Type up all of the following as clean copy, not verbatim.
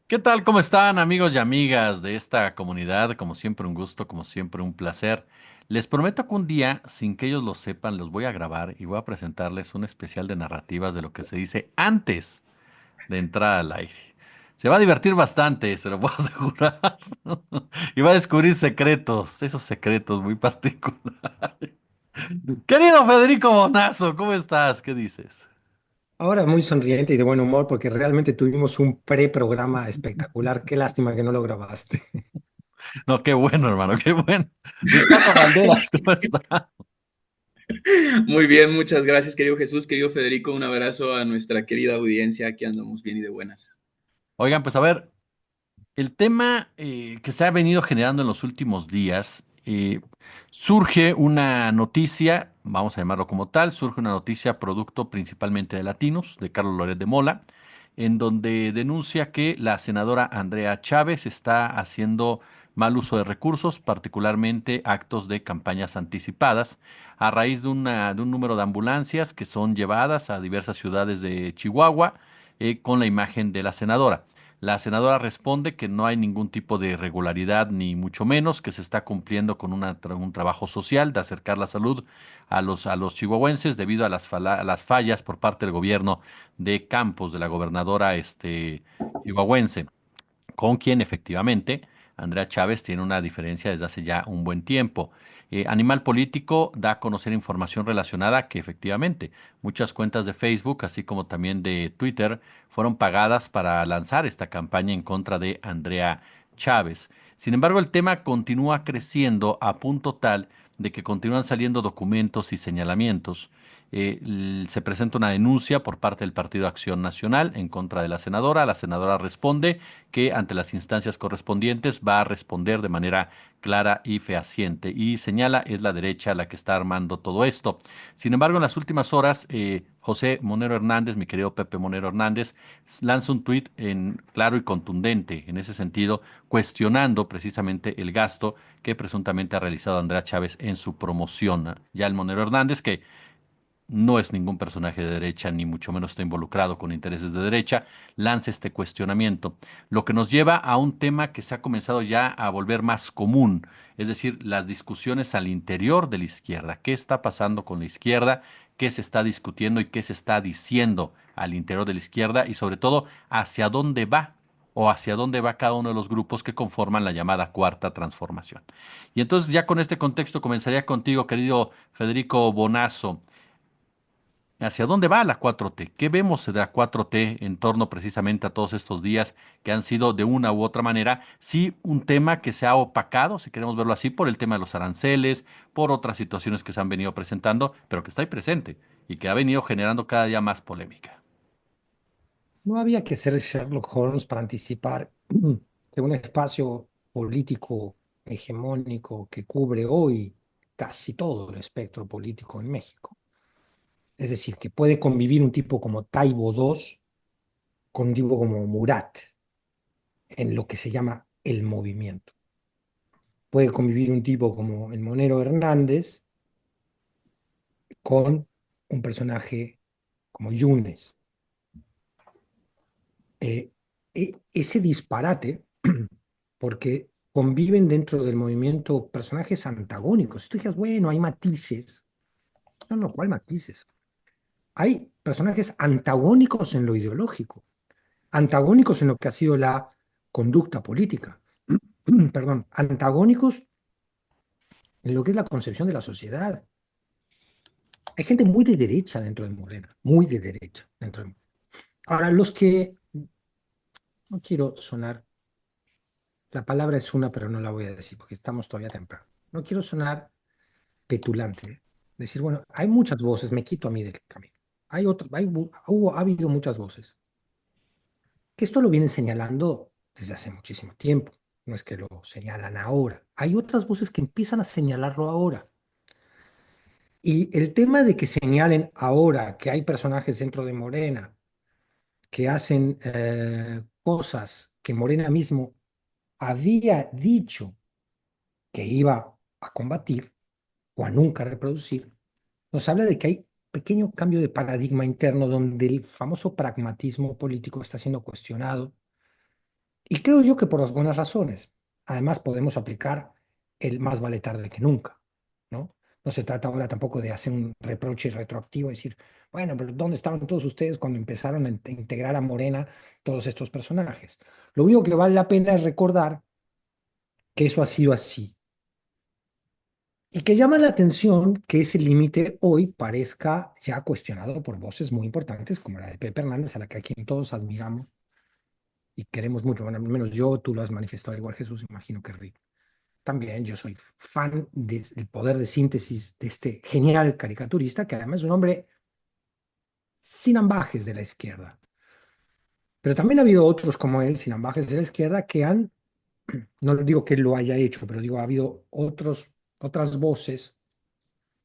¿Qué tal? ¿Cómo están amigos y amigas de esta comunidad? Como siempre un gusto, como siempre un placer. Les prometo que un día, sin que ellos lo sepan, los voy a grabar y voy a presentarles un especial de narrativas de lo que se dice antes de entrar al aire. Se va a divertir bastante, se lo puedo asegurar. Y va a descubrir secretos, esos secretos muy particulares. Querido Federico Bonazo, ¿cómo estás? ¿Qué dices? Ahora muy sonriente y de buen humor porque realmente tuvimos un preprograma espectacular. Qué lástima que no lo grabaste. No, qué bueno, hermano, qué bueno. Ricardo Valderas, ¿cómo estás? Muy bien, muchas gracias, querido Jesús, querido Federico. Un abrazo a nuestra querida audiencia. Aquí andamos bien y de buenas. Oigan, pues a ver, el tema que se ha venido generando en los últimos días, surge una noticia, vamos a llamarlo como tal, surge una noticia producto principalmente de Latinos, de Carlos Loret de Mola, en donde denuncia que la senadora Andrea Chávez está haciendo mal uso de recursos, particularmente actos de campañas anticipadas, a raíz de un número de ambulancias que son llevadas a diversas ciudades de Chihuahua con la imagen de la senadora. La senadora responde que no hay ningún tipo de irregularidad, ni mucho menos, que se está cumpliendo con un trabajo social de acercar la salud a los chihuahuenses debido a a las fallas por parte del gobierno de Campos, de la gobernadora chihuahuense, con quien efectivamente Andrea Chávez tiene una diferencia desde hace ya un buen tiempo. Animal Político da a conocer información relacionada que efectivamente muchas cuentas de Facebook, así como también de Twitter, fueron pagadas para lanzar esta campaña en contra de Andrea Chávez. Sin embargo, el tema continúa creciendo a punto tal de que continúan saliendo documentos y señalamientos. Se presenta una denuncia por parte del Partido Acción Nacional en contra de la senadora. La senadora responde que ante las instancias correspondientes va a responder de manera clara y fehaciente. Y señala, es la derecha la que está armando todo esto. Sin embargo, en las últimas horas, José Monero Hernández, mi querido Pepe Monero Hernández, lanza un tuit en claro y contundente en ese sentido, cuestionando precisamente el gasto que presuntamente ha realizado Andrea Chávez en su promoción. Ya el Monero Hernández, que no es ningún personaje de derecha, ni mucho menos está involucrado con intereses de derecha, lanza este cuestionamiento, lo que nos lleva a un tema que se ha comenzado ya a volver más común, es decir, las discusiones al interior de la izquierda. ¿Qué está pasando con la izquierda? ¿Qué se está discutiendo y qué se está diciendo al interior de la izquierda? Y sobre todo, ¿hacia dónde va? O hacia dónde va cada uno de los grupos que conforman la llamada cuarta transformación. Y entonces ya con este contexto comenzaría contigo, querido Federico Bonazo. ¿Hacia dónde va la 4T? ¿Qué vemos de la 4T en torno precisamente a todos estos días que han sido de una u otra manera, sí, un tema que se ha opacado, si queremos verlo así, por el tema de los aranceles, por otras situaciones que se han venido presentando, pero que está ahí presente y que ha venido generando cada día más polémica? No había que ser Sherlock Holmes para anticipar que un espacio político hegemónico que cubre hoy casi todo el espectro político en México. Es decir, que puede convivir un tipo como Taibo II con un tipo como Murat en lo que se llama el movimiento. Puede convivir un tipo como el Monero Hernández con un personaje como Yunes. Eh, Ese disparate, porque conviven dentro del movimiento personajes antagónicos. Si tú dices, bueno, hay matices. No, no, ¿cuál matices? Hay personajes antagónicos en lo ideológico, antagónicos en lo que ha sido la conducta política, perdón, antagónicos en lo que es la concepción de la sociedad. Hay gente muy de derecha dentro de Morena, muy de derecha dentro de Morena. Ahora, los que, no quiero sonar, la palabra es una, pero no la voy a decir porque estamos todavía temprano. No quiero sonar petulante. Decir, bueno, hay muchas voces, me quito a mí del camino. Ha habido muchas voces. Que esto lo vienen señalando desde hace muchísimo tiempo. No es que lo señalan ahora. Hay otras voces que empiezan a señalarlo ahora. Y el tema de que señalen ahora que hay personajes dentro de Morena que hacen cosas que Morena mismo había dicho que iba a combatir o a nunca reproducir, nos habla de que hay pequeño cambio de paradigma interno donde el famoso pragmatismo político está siendo cuestionado Y creo yo que por las buenas razones. Además, podemos aplicar el más vale tarde que nunca, ¿no? No se trata ahora tampoco de hacer un reproche retroactivo, decir, bueno, pero ¿dónde estaban todos ustedes cuando empezaron a integrar a Morena todos estos personajes? Lo único que vale la pena es recordar que eso ha sido así. Y que llama la atención que ese límite hoy parezca ya cuestionado por voces muy importantes como la de Pepe Hernández, a la que aquí todos admiramos y queremos mucho. Bueno, al menos yo, tú lo has manifestado igual, Jesús, imagino que Rick. También yo soy fan del poder de síntesis de este genial caricaturista, que además es un hombre sin ambajes de la izquierda. Pero también ha habido otros como él, sin ambajes de la izquierda, que han, no digo que él lo haya hecho, pero digo, ha habido otras voces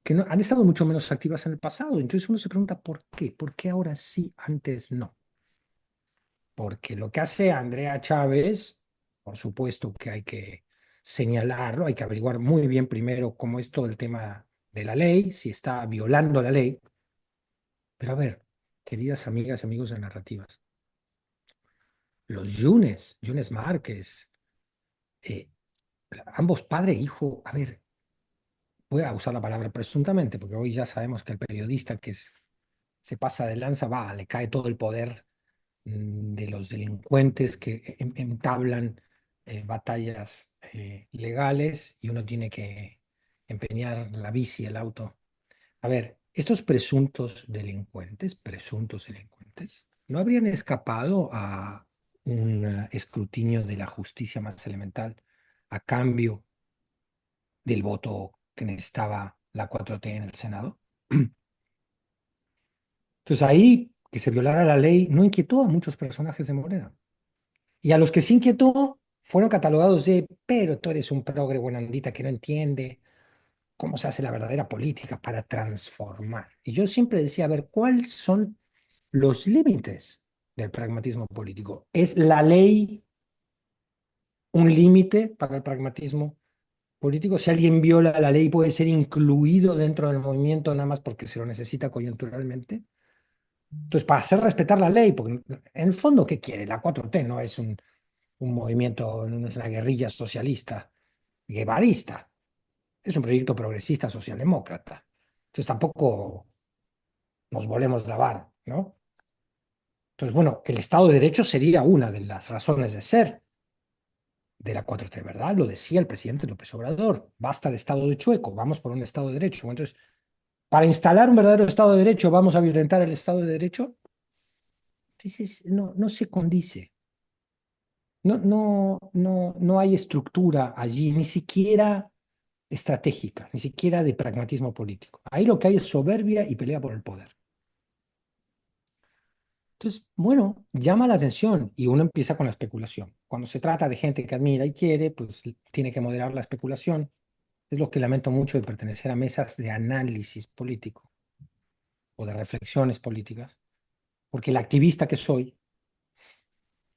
que han estado mucho menos activas en el pasado. Entonces uno se pregunta, ¿por qué? ¿Por qué ahora sí, antes no? Porque lo que hace Andrea Chávez, por supuesto que hay que señalarlo, hay que averiguar muy bien primero cómo es todo el tema de la ley, si está violando la ley. Pero a ver, queridas amigas y amigos de narrativas, los Yunes Márquez, eh, ambos padre e hijo, a ver, voy a usar la palabra presuntamente, porque hoy ya sabemos que el periodista se pasa de lanza, va, le cae todo el poder de los delincuentes que entablan batallas legales y uno tiene que empeñar la bici, el auto. A ver, estos presuntos delincuentes, ¿no habrían escapado a un escrutinio de la justicia más elemental a cambio del voto que necesitaba la 4T en el Senado? Entonces ahí, que se violara la ley, no inquietó a muchos personajes de Morena. Y a los que se inquietó fueron catalogados de, pero tú eres un progre buenandita que no entiende cómo se hace la verdadera política para transformar. Y yo siempre decía, a ver, ¿cuáles son los límites del pragmatismo político? ¿Es la ley un límite para el pragmatismo político? Si alguien viola la ley, puede ser incluido dentro del movimiento nada más porque se lo necesita coyunturalmente. Entonces, para hacer respetar la ley, porque en el fondo, ¿qué quiere? La 4T no es un movimiento, no es una guerrilla socialista, guevarista, es un proyecto progresista socialdemócrata. Entonces tampoco nos volvemos la vara, ¿no? Entonces, bueno, el Estado de Derecho sería una de las razones de ser de la 4T, ¿verdad? Lo decía el presidente López Obrador. Basta de Estado de chueco, vamos por un Estado de Derecho. Entonces, para instalar un verdadero Estado de Derecho, ¿vamos a violentar el Estado de Derecho? Entonces, no, no se condice. No hay estructura allí, ni siquiera estratégica, ni siquiera de pragmatismo político. Ahí lo que hay es soberbia y pelea por el poder. Entonces, bueno, llama la atención y uno empieza con la especulación. Cuando se trata de gente que admira y quiere, pues tiene que moderar la especulación. Es lo que lamento mucho de pertenecer a mesas de análisis político o de reflexiones políticas, porque el activista que soy,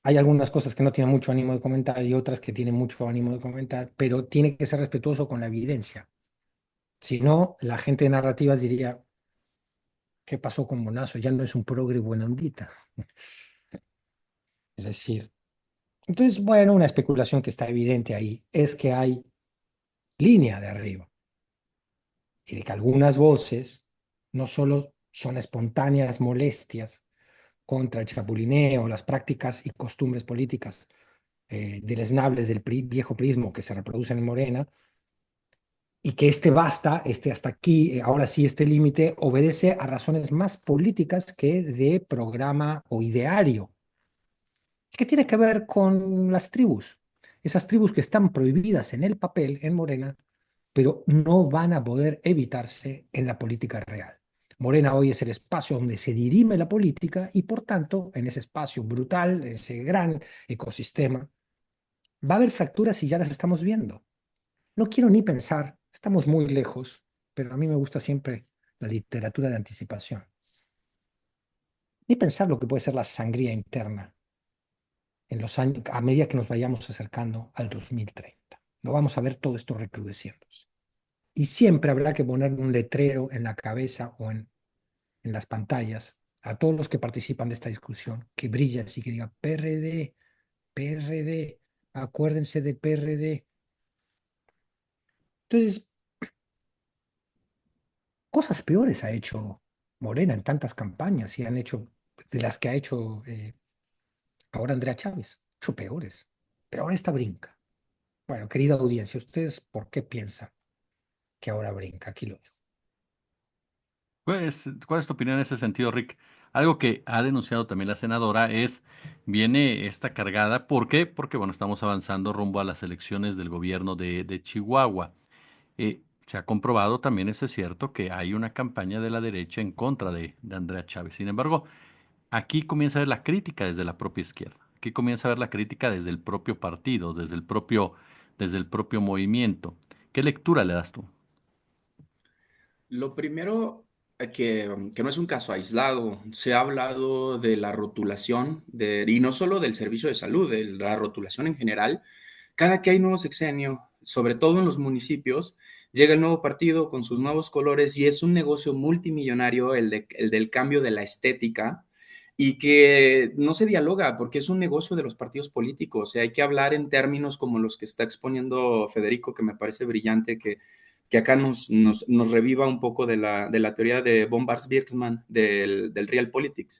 hay algunas cosas que no tienen mucho ánimo de comentar y otras que tienen mucho ánimo de comentar, pero tiene que ser respetuoso con la evidencia. Si no, la gente de narrativas diría, ¿qué pasó con Monazo? Ya no es un progre buena ondita. Es decir, entonces, bueno, una especulación que está evidente ahí es que hay línea de arriba y de que algunas voces no solo son espontáneas molestias contra el chapulineo, las prácticas y costumbres políticas deleznables del viejo prismo que se reproducen en Morena, y que este basta, este hasta aquí, ahora sí este límite, obedece a razones más políticas que de programa o ideario. ¿Qué tiene que ver con las tribus? Esas tribus que están prohibidas en el papel, en Morena, pero no van a poder evitarse en la política real. Morena hoy es el espacio donde se dirime la política y por tanto, en ese espacio brutal, ese gran ecosistema, va a haber fracturas y ya las estamos viendo. No quiero ni pensar, estamos muy lejos, pero a mí me gusta siempre la literatura de anticipación. Ni pensar lo que puede ser la sangría interna en los años, a medida que nos vayamos acercando al 2030. Lo vamos a ver todo esto recrudeciéndose. Y siempre habrá que poner un letrero en la cabeza o en las pantallas a todos los que participan de esta discusión, que brille así, que diga PRD, PRD, acuérdense de PRD. Entonces, cosas peores ha hecho Morena en tantas campañas y han hecho, de las que ha hecho ahora Andrea Chávez, mucho peores. Pero ahora está brinca. Bueno, querida audiencia, ¿ustedes por qué piensan que ahora brinca? Aquí lo dejo. Pues, ¿cuál es tu opinión en ese sentido, Rick? Algo que ha denunciado también la senadora es, viene esta cargada, ¿por qué? Porque, bueno, estamos avanzando rumbo a las elecciones del gobierno de Chihuahua. Se ha comprobado también, eso es cierto, que hay una campaña de la derecha en contra de Andrea Chávez. Sin embargo, aquí comienza a ver la crítica desde la propia izquierda. Aquí comienza a ver la crítica desde el propio partido, desde el propio movimiento. ¿Qué lectura le das tú? Lo primero, que no es un caso aislado, se ha hablado de la rotulación, y no solo del servicio de salud, de la rotulación en general. Cada que hay nuevo sexenio, sobre todo en los municipios, llega el nuevo partido con sus nuevos colores y es un negocio multimillonario el del cambio de la estética y que no se dialoga porque es un negocio de los partidos políticos. O sea, hay que hablar en términos como los que está exponiendo Federico, que me parece brillante, que acá nos reviva un poco de la teoría de von Birxman del Realpolitik,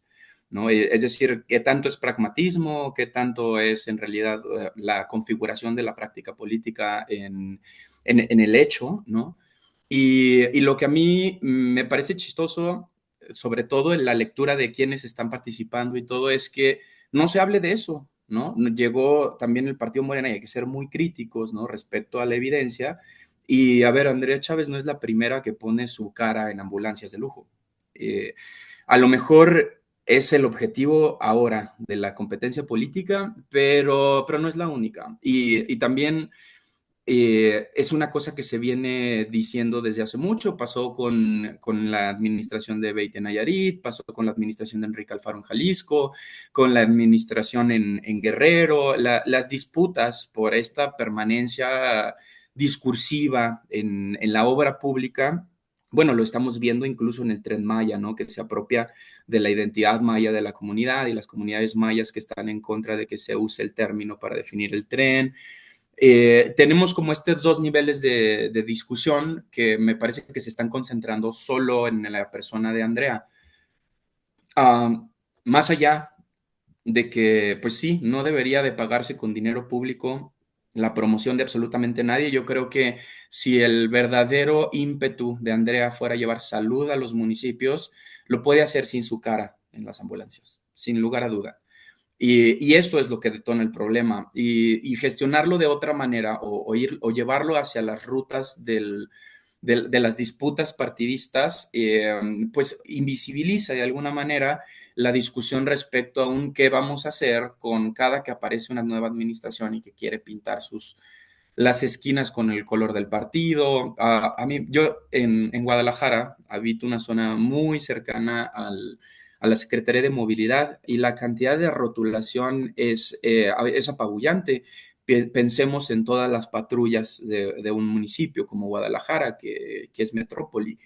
¿no? Es decir, qué tanto es pragmatismo, qué tanto es en realidad la configuración de la práctica política en el hecho, ¿no? Y lo que a mí me parece chistoso, sobre todo en la lectura de quienes están participando y todo, es que no se hable de eso, ¿no? Llegó también el Partido Morena y hay que ser muy críticos, ¿no? Respecto a la evidencia. Y a ver, Andrea Chávez no es la primera que pone su cara en ambulancias de lujo. Eh, a lo mejor es el objetivo ahora de la competencia política, pero no es la única. Y también es una cosa que se viene diciendo desde hace mucho. Pasó con la administración de Beite Nayarit, pasó con la administración de Enrique Alfaro en Jalisco, con la administración en Guerrero. Las disputas por esta permanencia discursiva en la obra pública, bueno, lo estamos viendo incluso en el Tren Maya, ¿no? Que se apropia de la identidad maya de la comunidad y las comunidades mayas que están en contra de que se use el término para definir el tren. Tenemos como estos dos niveles de discusión que me parece que se están concentrando solo en la persona de Andrea. Más allá de que, pues sí, no debería de pagarse con dinero público la promoción de absolutamente nadie. Yo creo que si el verdadero ímpetu de Andrea fuera llevar salud a los municipios, lo puede hacer sin su cara en las ambulancias, sin lugar a duda. Y esto es lo que detona el problema. Y gestionarlo de otra manera o llevarlo hacia las rutas de las disputas partidistas, pues invisibiliza de alguna manera la discusión respecto a un qué vamos a hacer con cada que aparece una nueva administración y que quiere pintar las esquinas con el color del partido. A mí, yo en Guadalajara habito una zona muy cercana a la Secretaría de Movilidad y la cantidad de rotulación es apabullante. Pensemos en todas las patrullas de un municipio como Guadalajara, que es metrópoli,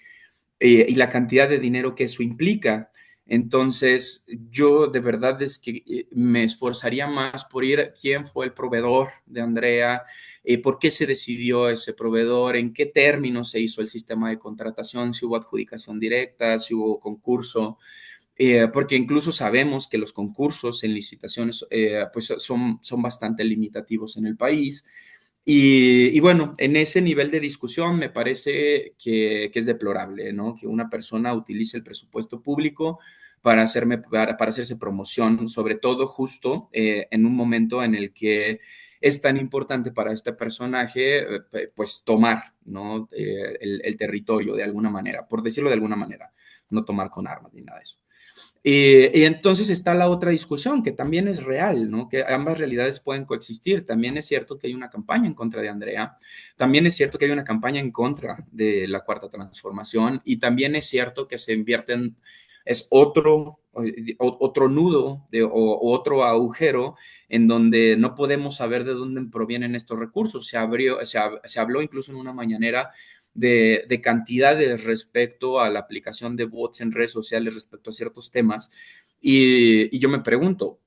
y la cantidad de dinero que eso implica. Entonces, yo de verdad es que me esforzaría más por ir quién fue el proveedor de Andrea, por qué se decidió ese proveedor, en qué términos se hizo el sistema de contratación, si hubo adjudicación directa, si hubo concurso, porque incluso sabemos que los concursos en licitaciones pues son bastante limitativos en el país. Y bueno, en ese nivel de discusión me parece que es deplorable, ¿no? Que una persona utilice el presupuesto público para hacerse promoción, sobre todo justo en un momento en el que es tan importante para este personaje, pues tomar, ¿no? El territorio de alguna manera, por decirlo de alguna manera, no tomar con armas ni nada de eso. Y entonces está la otra discusión, que también es real, ¿no? Que ambas realidades pueden coexistir. También es cierto que hay una campaña en contra de Andrea, también es cierto que hay una campaña en contra de la Cuarta Transformación y también es cierto que se invierten, es otro nudo o otro agujero en donde no podemos saber de dónde provienen estos recursos. Se habló incluso en una mañanera de cantidades respecto a la aplicación de bots en redes sociales respecto a ciertos temas. Y yo me pregunto,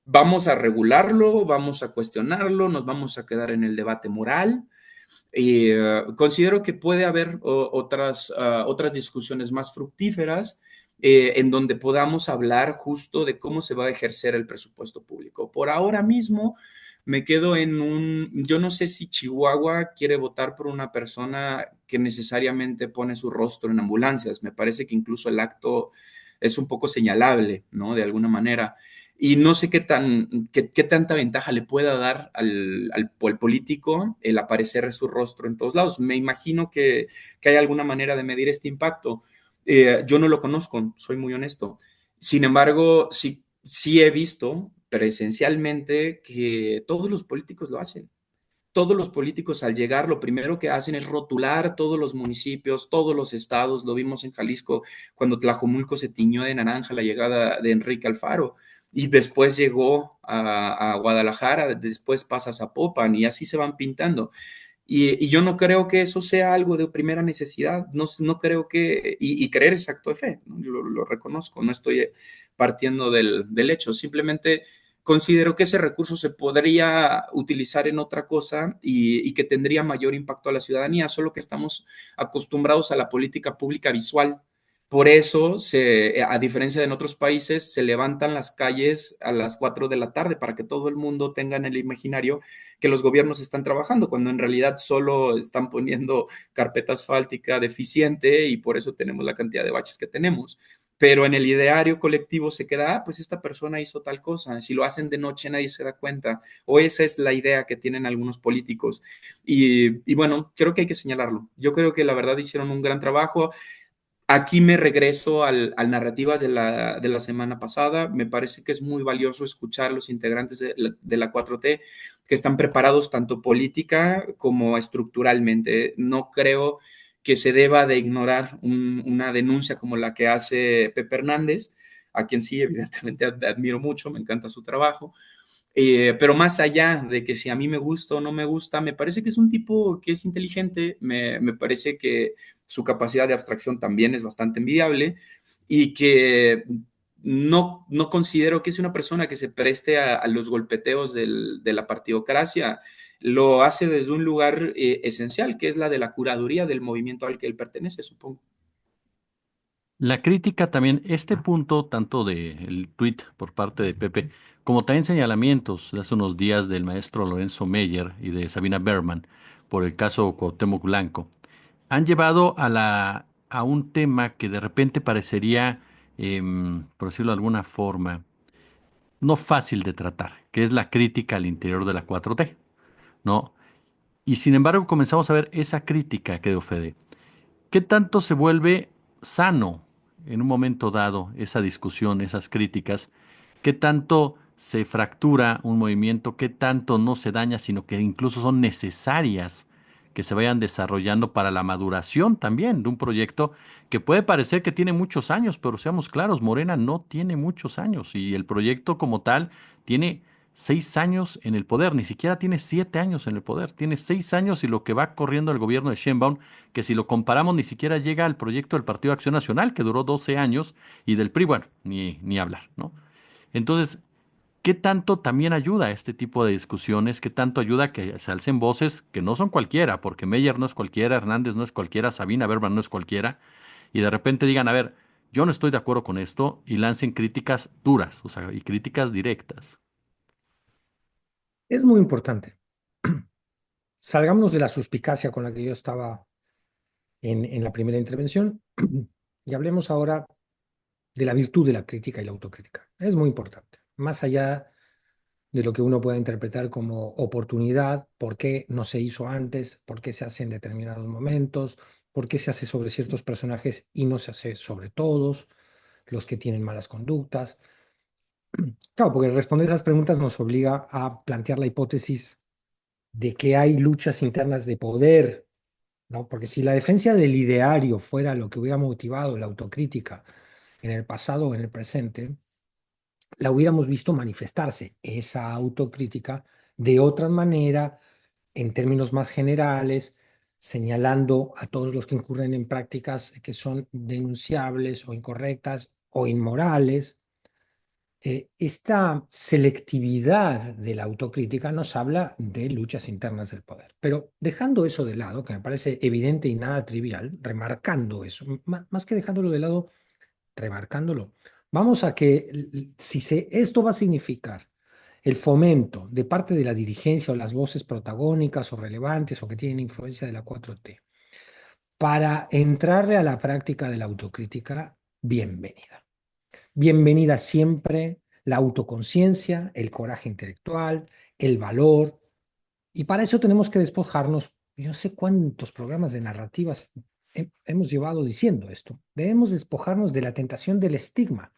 vamos a regularlo, vamos a cuestionarlo, nos vamos a quedar en el debate moral. Y considero que puede haber otras discusiones más fructíferas en donde podamos hablar justo de cómo se va a ejercer el presupuesto público. Por ahora mismo me quedo yo no sé si Chihuahua quiere votar por una persona que necesariamente pone su rostro en ambulancias. Me parece que incluso el acto es un poco señalable, ¿no? De alguna manera. Y no sé qué tanta ventaja le pueda dar al político el aparecer su rostro en todos lados. Me imagino que hay alguna manera de medir este impacto. Yo no lo conozco, soy muy honesto. Sin embargo, sí he visto presencialmente que todos los políticos lo hacen. Todos los políticos al llegar lo primero que hacen es rotular todos los municipios, todos los estados. Lo vimos en Jalisco cuando Tlajomulco se tiñó de naranja la llegada de Enrique Alfaro y después llegó a Guadalajara, después pasa a Zapopan y así se van pintando. Y yo no creo que eso sea algo de primera necesidad, no creo y creer es acto de fe, ¿no? Yo lo reconozco, no estoy partiendo del hecho, simplemente considero que ese recurso se podría utilizar en otra cosa y que tendría mayor impacto a la ciudadanía, solo que estamos acostumbrados a la política pública visual. Por eso, a diferencia de en otros países, se levantan las calles a las 4 de la tarde para que todo el mundo tenga en el imaginario que los gobiernos están trabajando, cuando en realidad solo están poniendo carpeta asfáltica deficiente y por eso tenemos la cantidad de baches que tenemos. Pero en el ideario colectivo se queda, pues esta persona hizo tal cosa. Si lo hacen de noche nadie se da cuenta. O esa es la idea que tienen algunos políticos. Y bueno, creo que hay que señalarlo. Yo creo que la verdad hicieron un gran trabajo. Aquí me regreso al narrativas de la semana pasada. Me parece que es muy valioso escuchar a los integrantes de la 4T que están preparados tanto política como estructuralmente. No creo que se deba de ignorar una denuncia como la que hace Pepe Hernández, a quien sí, evidentemente admiro mucho, me encanta su trabajo. Pero más allá de que si a mí me gusta o no me gusta, me parece que es un tipo que es inteligente, me parece que su capacidad de abstracción también es bastante envidiable y que no considero que es una persona que se preste a los golpeteos de la partidocracia. Lo hace desde un lugar esencial, que es la de la curaduría del movimiento al que él pertenece, supongo. La crítica también, este punto, tanto del tuit por parte de Pepe, como también señalamientos de hace unos días del maestro Lorenzo Meyer y de Sabina Berman por el caso Cuauhtémoc Blanco, han llevado a un tema que de repente parecería, por decirlo de alguna forma, no fácil de tratar, que es la crítica al interior de la 4T, ¿no? Y sin embargo comenzamos a ver esa crítica, que Fede. ¿Qué tanto se vuelve sano en un momento dado esa discusión, esas críticas? ¿Qué tanto se fractura un movimiento? ¿Qué tanto no se daña, sino que incluso son necesarias que se vayan desarrollando para la maduración también de un proyecto que puede parecer que tiene muchos años, pero seamos claros, Morena no tiene muchos años y el proyecto como tal tiene 6 años en el poder, ni siquiera tiene 7 años en el poder, tiene 6 años y lo que va corriendo el gobierno de Sheinbaum, que si lo comparamos ni siquiera llega al proyecto del Partido de Acción Nacional, que duró 12 años, y del PRI, bueno, ni hablar, ¿no? Entonces, ¿qué tanto también ayuda a este tipo de discusiones? ¿Qué tanto ayuda a que se alcen voces que no son cualquiera? Porque Meyer no es cualquiera, Hernández no es cualquiera, Sabina Berman no es cualquiera, y de repente digan, a ver, yo no estoy de acuerdo con esto, y lancen críticas duras, o sea, y críticas directas. Es muy importante. Salgámonos de la suspicacia con la que yo estaba en la primera intervención y hablemos ahora de la virtud de la crítica y la autocrítica. Es muy importante. Más allá de lo que uno pueda interpretar como oportunidad, por qué no se hizo antes, por qué se hace en determinados momentos, por qué se hace sobre ciertos personajes y no se hace sobre todos los que tienen malas conductas. Claro, porque responder esas preguntas nos obliga a plantear la hipótesis de que hay luchas internas de poder, ¿no? Porque si la defensa del ideario fuera lo que hubiera motivado la autocrítica en el pasado o en el presente, la hubiéramos visto manifestarse esa autocrítica de otra manera, en términos más generales, señalando a todos los que incurren en prácticas que son denunciables o incorrectas o inmorales, esta selectividad de la autocrítica nos habla de luchas internas del poder. Pero dejando eso de lado, que me parece evidente y nada trivial, remarcando eso, más que dejándolo de lado, remarcándolo, vamos a que esto va a significar el fomento de parte de la dirigencia o las voces protagónicas o relevantes o que tienen influencia de la 4T para entrarle a la práctica de la autocrítica, bienvenida. Bienvenida siempre la autoconciencia, el coraje intelectual, el valor. Y para eso tenemos que despojarnos. Yo no sé cuántos programas de narrativas hemos llevado diciendo esto. Debemos despojarnos de la tentación del estigma.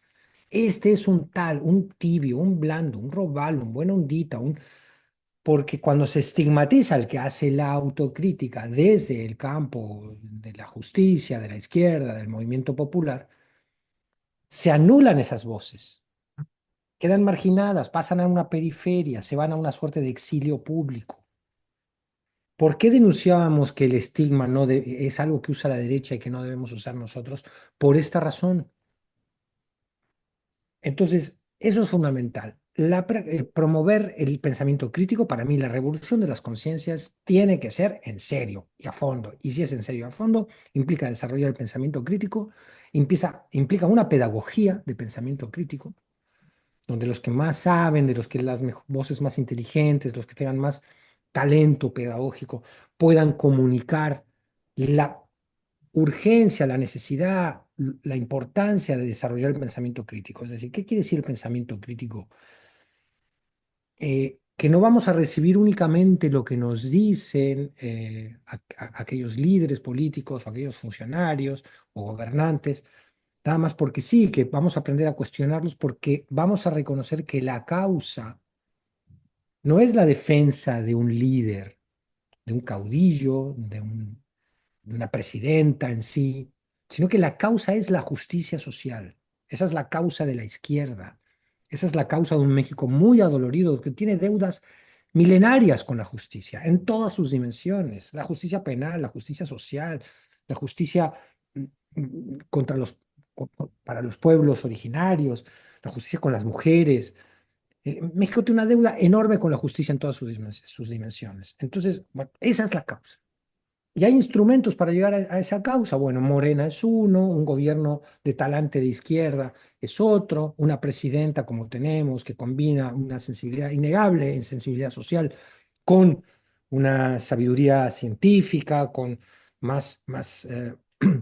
Este es un tal, un tibio, un blando, un robalo, un buena ondita, porque cuando se estigmatiza al que hace la autocrítica desde el campo de la justicia, de la izquierda, del movimiento popular, se anulan esas voces, quedan marginadas, pasan a una periferia, se van a una suerte de exilio público. ¿Por qué denunciábamos que el estigma es algo que usa la derecha y que no debemos usar nosotros? Por esta razón. Entonces, eso es fundamental. Promover el pensamiento crítico, para mí, la revolución de las conciencias tiene que ser en serio y a fondo. Y si es en serio y a fondo, implica desarrollar el pensamiento crítico, implica una pedagogía de pensamiento crítico, donde los que más saben, de los que las voces más inteligentes, los que tengan más talento pedagógico, puedan comunicar la urgencia, la necesidad, la importancia de desarrollar el pensamiento crítico. Es decir, ¿qué quiere decir el pensamiento crítico? Que no vamos a recibir únicamente lo que nos dicen aquellos líderes políticos o aquellos funcionarios o gobernantes, nada más porque sí, que vamos a aprender a cuestionarlos porque vamos a reconocer que la causa no es la defensa de un líder, de un caudillo, de una presidenta en sí, sino que la causa es la justicia social. Esa es la causa de la izquierda. Esa es la causa de un México muy adolorido, que tiene deudas milenarias con la justicia, en todas sus dimensiones. La justicia penal, la justicia social, la justicia mm, contra para los pueblos originarios, la justicia con las mujeres. México tiene una deuda enorme con la justicia en todas sus dimensiones. Entonces, bueno, esa es la causa. Y hay instrumentos para llegar a esa causa. Bueno, Morena es uno, un gobierno de talante de izquierda es otro, una presidenta como tenemos que combina una sensibilidad innegable en sensibilidad social con una sabiduría científica, con más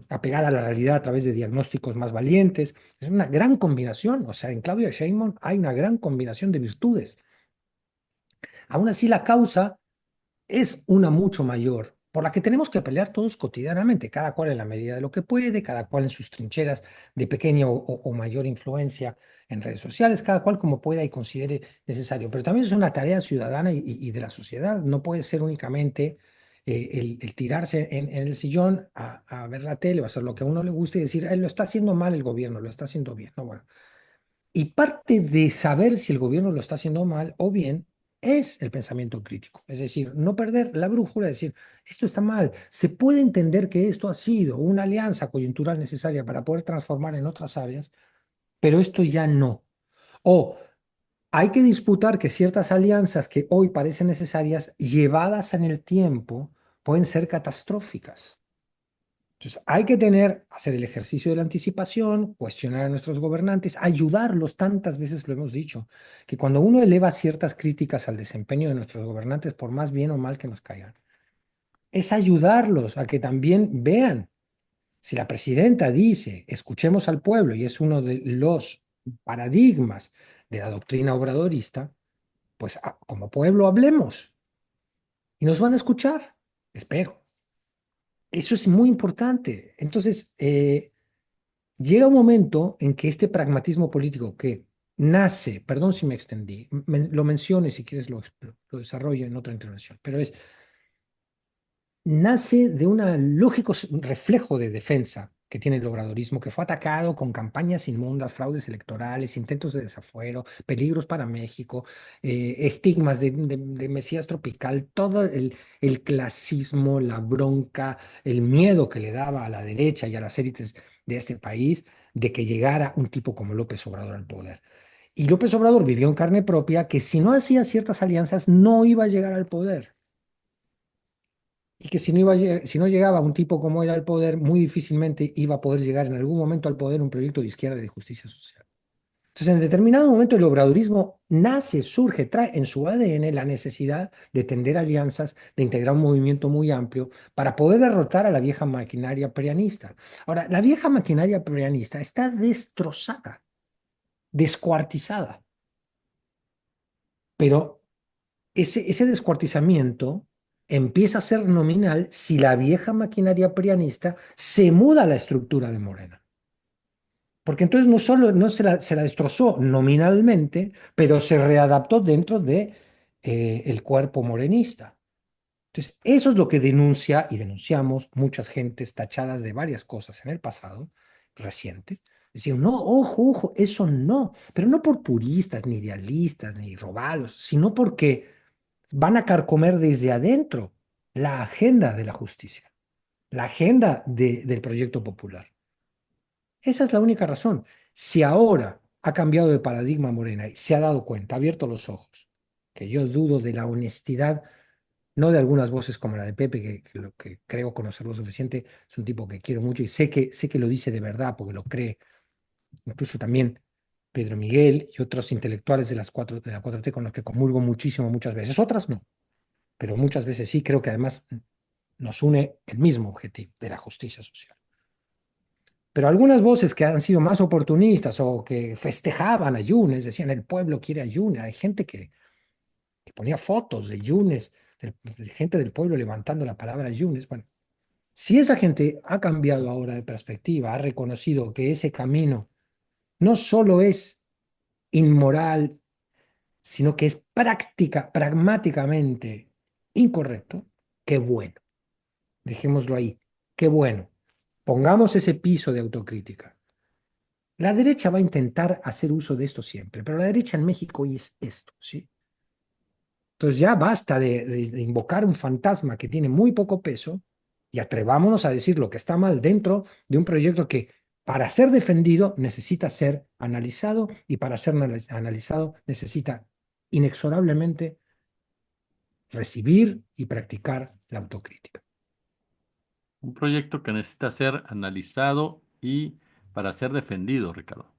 apegada a la realidad a través de diagnósticos más valientes. Es una gran combinación. O sea, en Claudia Sheinbaum hay una gran combinación de virtudes. Aún así, la causa es una mucho mayor, por la que tenemos que pelear todos cotidianamente, cada cual en la medida de lo que puede, cada cual en sus trincheras de pequeña o mayor influencia en redes sociales, cada cual como pueda y considere necesario. Pero también es una tarea ciudadana y de la sociedad. No puede ser únicamente el tirarse en el sillón a ver la tele o hacer lo que a uno le guste y decir, lo está haciendo mal el gobierno, lo está haciendo bien. No, bueno. Y parte de saber si el gobierno lo está haciendo mal o bien es el pensamiento crítico. Es decir, no perder la brújula, decir, esto está mal. Se puede entender que esto ha sido una alianza coyuntural necesaria para poder transformar en otras áreas, pero esto ya no. O hay que disputar que ciertas alianzas que hoy parecen necesarias, llevadas en el tiempo, pueden ser catastróficas. Entonces, hay que hacer el ejercicio de la anticipación, cuestionar a nuestros gobernantes, ayudarlos, tantas veces lo hemos dicho, que cuando uno eleva ciertas críticas al desempeño de nuestros gobernantes, por más bien o mal que nos caigan, es ayudarlos a que también vean. Si la presidenta dice, escuchemos al pueblo, y es uno de los paradigmas de la doctrina obradorista, pues como pueblo hablemos y nos van a escuchar, espero. Eso es muy importante. Entonces, llega un momento en que este pragmatismo político que nace, perdón si me extendí, lo menciono y si quieres lo desarrollo en otra intervención, pero nace de un lógico reflejo de defensa que tiene el obradorismo, que fue atacado con campañas inmundas, fraudes electorales, intentos de desafuero, peligros para México, estigmas de Mesías tropical, todo el clasismo, la bronca, el miedo que le daba a la derecha y a las élites de este país de que llegara un tipo como López Obrador al poder. Y López Obrador vivió en carne propia que si no hacía ciertas alianzas no iba a llegar al poder. Y que si no llegaba un tipo como él al poder, muy difícilmente iba a poder llegar en algún momento al poder un proyecto de izquierda y de justicia social. Entonces, en determinado momento el obradorismo nace, surge, trae en su ADN la necesidad de tender alianzas, de integrar un movimiento muy amplio para poder derrotar a la vieja maquinaria prianista. Ahora, la vieja maquinaria prianista está destrozada, descuartizada, pero ese descuartizamiento empieza a ser nominal si la vieja maquinaria prianista se muda a la estructura de Morena. Porque entonces no solo no se la destrozó nominalmente, pero se readaptó dentro de el cuerpo morenista. Entonces, eso es lo que denuncia y denunciamos muchas gentes tachadas de varias cosas en el pasado reciente. Decir, no, ojo, ojo, eso no, pero no por puristas, ni idealistas, ni robalos, sino porque van a carcomer desde adentro la agenda de la justicia, la agenda del proyecto popular. Esa es la única razón. Si ahora ha cambiado de paradigma Morena y se ha dado cuenta, ha abierto los ojos, que yo dudo de la honestidad, no de algunas voces como la de Pepe, que lo que creo conocer lo suficiente, es un tipo que quiero mucho y sé que lo dice de verdad porque lo cree. Incluso también Pedro Miguel y otros intelectuales de la 4T con los que comulgo muchísimo muchas veces. Otras no, pero muchas veces sí. Creo que además nos une el mismo objetivo de la justicia social. Pero algunas voces que han sido más oportunistas o que festejaban a Yunes, decían el pueblo quiere a Yunes. Hay gente que ponía fotos de Yunes, de gente del pueblo levantando la palabra Yunes. Bueno, si esa gente ha cambiado ahora de perspectiva, ha reconocido que ese camino no solo es inmoral, sino que es pragmáticamente incorrecto, qué bueno. Dejémoslo ahí. Qué bueno. Pongamos ese piso de autocrítica. La derecha va a intentar hacer uso de esto siempre, pero la derecha en México hoy es esto, ¿sí? Entonces ya basta de invocar un fantasma que tiene muy poco peso y atrevámonos a decir lo que está mal dentro de un proyecto que para ser defendido necesita ser analizado y para ser analizado necesita inexorablemente recibir y practicar la autocrítica. Un proyecto que necesita ser analizado y para ser defendido, Ricardo.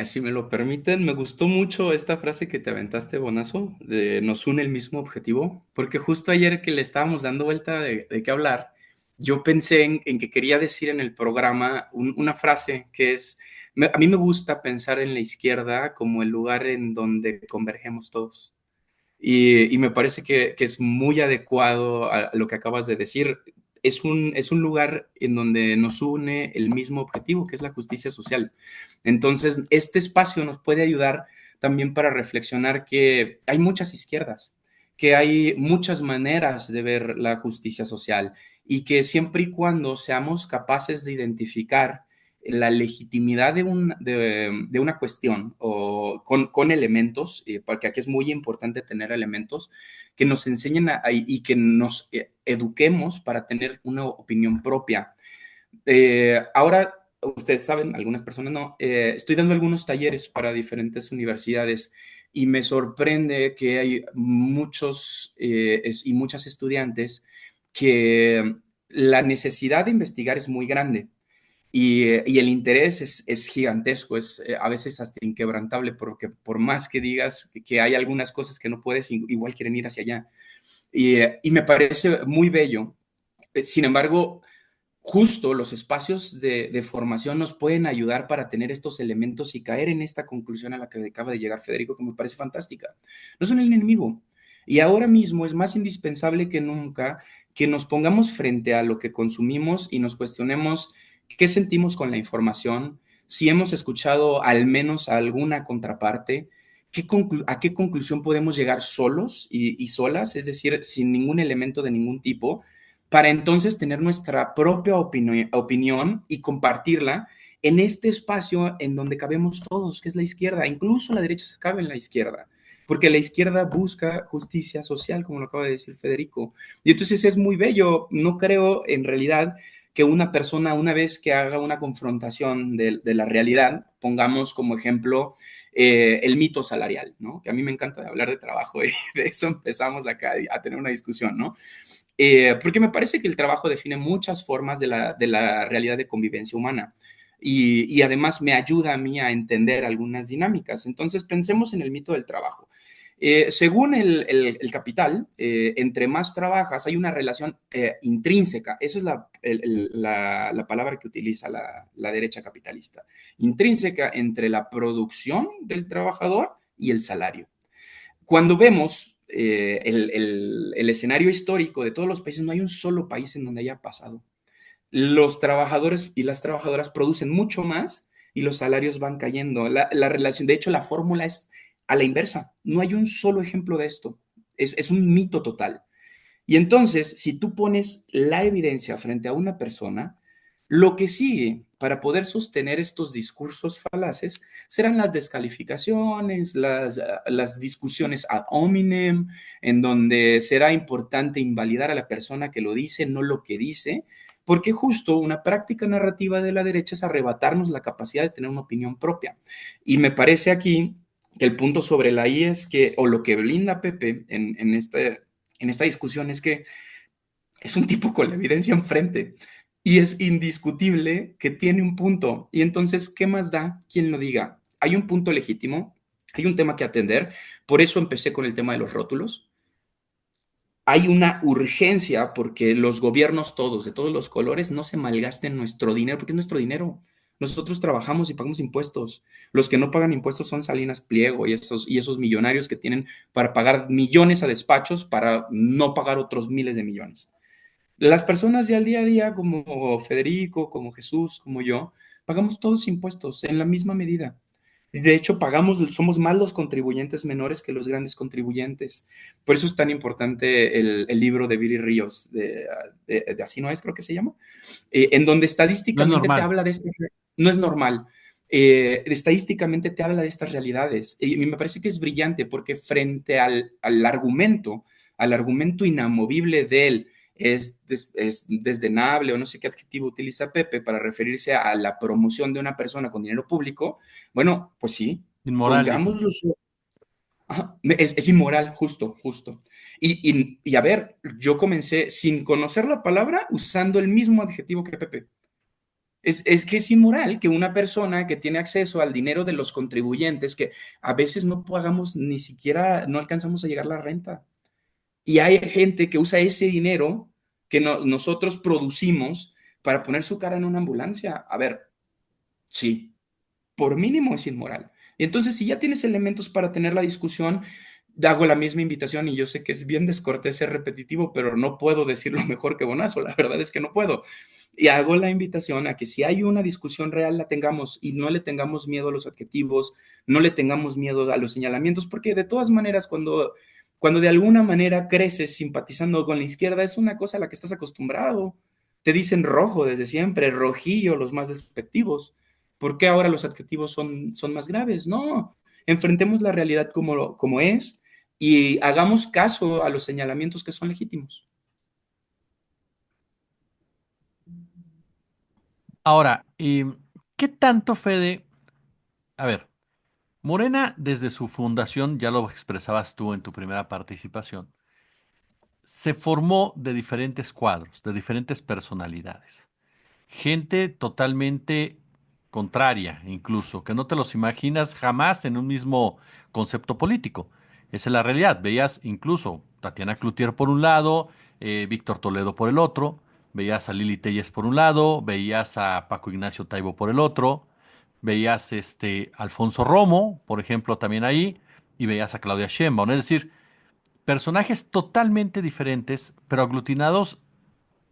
Si me lo permiten, me gustó mucho esta frase que te aventaste, Bonazo, de nos une el mismo objetivo, porque justo ayer que le estábamos dando vuelta de qué hablar, yo pensé en que quería decir en el programa una frase que es, a mí me gusta pensar en la izquierda como el lugar en donde convergemos todos. Y me parece que es muy adecuado a lo que acabas de decir. Es un lugar en donde nos une el mismo objetivo, que es la justicia social. Entonces, este espacio nos puede ayudar también para reflexionar que hay muchas izquierdas, que hay muchas maneras de ver la justicia social y que siempre y cuando seamos capaces de identificar la legitimidad de una cuestión o con elementos, porque aquí es muy importante tener elementos que nos enseñen y que nos eduquemos para tener una opinión propia. Ahora, ustedes saben, algunas personas no, estoy dando algunos talleres para diferentes universidades y me sorprende que hay muchos y muchas estudiantes que la necesidad de investigar es muy grande y el interés es gigantesco, es a veces hasta inquebrantable, porque por más que digas que hay algunas cosas que no puedes, igual quieren ir hacia allá. Y me parece muy bello. Sin embargo, justo los espacios de formación nos pueden ayudar para tener estos elementos y caer en esta conclusión a la que acaba de llegar Federico, que me parece fantástica. No son el enemigo. Y ahora mismo es más indispensable que nunca que nos pongamos frente a lo que consumimos y nos cuestionemos qué sentimos con la información, si hemos escuchado al menos a alguna contraparte, a qué conclusión podemos llegar solos y solas, es decir, sin ningún elemento de ningún tipo, para entonces tener nuestra propia opinión y compartirla en este espacio en donde cabemos todos, que es la izquierda. Incluso la derecha se cabe en la izquierda, porque la izquierda busca justicia social, como lo acaba de decir Federico. Y entonces es muy bello. No creo en realidad que una persona, una vez que haga una confrontación de la realidad, pongamos como ejemplo el mito salarial, ¿no? Que a mí me encanta hablar de trabajo y de eso empezamos acá a tener una discusión, ¿no? Porque me parece que el trabajo define muchas formas de la realidad de convivencia humana. Y además me ayuda a mí a entender algunas dinámicas. Entonces pensemos en el mito del trabajo. Según el capital, entre más trabajas hay una relación intrínseca. Esa es la palabra que utiliza la derecha capitalista. Intrínseca entre la producción del trabajador y el salario. Cuando vemos el escenario histórico de todos los países, no hay un solo país en donde haya pasado. Los trabajadores y las trabajadoras producen mucho más y los salarios van cayendo. La relación, de hecho, la fórmula es a la inversa. No hay un solo ejemplo de esto. Es un mito total. Y entonces, si tú pones la evidencia frente a una persona, lo que sigue para poder sostener estos discursos falaces serán las descalificaciones, las discusiones ad hominem, en donde será importante invalidar a la persona que lo dice, no lo que dice, porque justo una práctica narrativa de la derecha es arrebatarnos la capacidad de tener una opinión propia. Y me parece aquí que el punto sobre la I es que, o lo que blinda Pepe en esta discusión es que es un tipo con la evidencia enfrente y es indiscutible que tiene un punto. Y entonces, ¿qué más da quien lo diga? Hay un punto legítimo, hay un tema que atender, por eso empecé con el tema de los rótulos. Hay una urgencia porque los gobiernos todos, de todos los colores, no se malgasten nuestro dinero, porque es nuestro dinero. Nosotros trabajamos y pagamos impuestos. Los que no pagan impuestos son Salinas Pliego y esos millonarios que tienen para pagar millones a despachos para no pagar otros miles de millones. Las personas de al día a día, como Federico, como Jesús, como yo, pagamos todos impuestos en la misma medida. De hecho, somos más los contribuyentes menores que los grandes contribuyentes. Por eso es tan importante el libro de Viri Ríos, de Así no es, creo que se llama, en donde No es estadísticamente te normal. habla de este, no es normal, estadísticamente te habla de estas realidades. Y me parece que es brillante porque frente al argumento inamovible de él, es desdenable o no sé qué adjetivo utiliza Pepe para referirse a la promoción de una persona con dinero público, bueno, pues sí, Inmoral, dicen. pongámoslo. Ajá, es inmoral, justo, justo. Y a ver, yo comencé sin conocer la palabra usando el mismo adjetivo que Pepe. Es que es inmoral que una persona que tiene acceso al dinero de los contribuyentes, que a veces no pagamos ni siquiera, no alcanzamos a llegar a la renta. Y hay gente que usa ese dinero que nosotros producimos para poner su cara en una ambulancia. A ver, sí, por mínimo es inmoral. Y entonces, si ya tienes elementos para tener la discusión, hago la misma invitación y yo sé que es bien descortés ser repetitivo, pero no puedo decirlo mejor que Bonazo, la verdad es que no puedo. Y hago la invitación a que si hay una discusión real, la tengamos y no le tengamos miedo a los adjetivos, no le tengamos miedo a los señalamientos, porque de todas maneras, cuando de alguna manera creces simpatizando con la izquierda, es una cosa a la que estás acostumbrado. Te dicen rojo desde siempre, rojillo, los más despectivos. ¿Por qué ahora los adjetivos son más graves? No, enfrentemos la realidad como es y hagamos caso a los señalamientos que son legítimos. Ahora, ¿qué tanto, Fede? A ver, Morena, desde su fundación, ya lo expresabas tú en tu primera participación, se formó de diferentes cuadros, de diferentes personalidades. Gente totalmente contraria, incluso, que no te los imaginas jamás en un mismo concepto político. Esa es la realidad. Veías incluso Tatiana Cloutier por un lado, Víctor Toledo por el otro, veías a Lili Telles por un lado, veías a Paco Ignacio Taibo por el otro, veías Alfonso Romo, por ejemplo, también ahí, y veías a Claudia Sheinbaum. Es decir, personajes totalmente diferentes, pero aglutinados,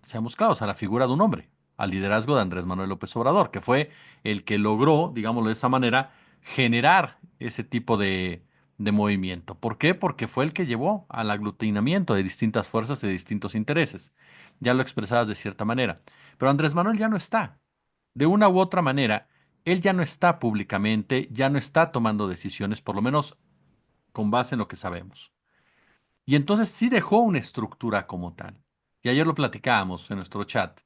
seamos claros, a la figura de un hombre, al liderazgo de Andrés Manuel López Obrador, que fue el que logró, digámoslo de esa manera, generar ese tipo de movimiento. ¿Por qué? Porque fue el que llevó al aglutinamiento de distintas fuerzas y de distintos intereses. Ya lo expresabas de cierta manera. Pero Andrés Manuel ya no está. De una u otra manera, él ya no está públicamente, ya no está tomando decisiones, por lo menos con base en lo que sabemos. Y entonces sí dejó una estructura como tal. Y ayer lo platicábamos en nuestro chat.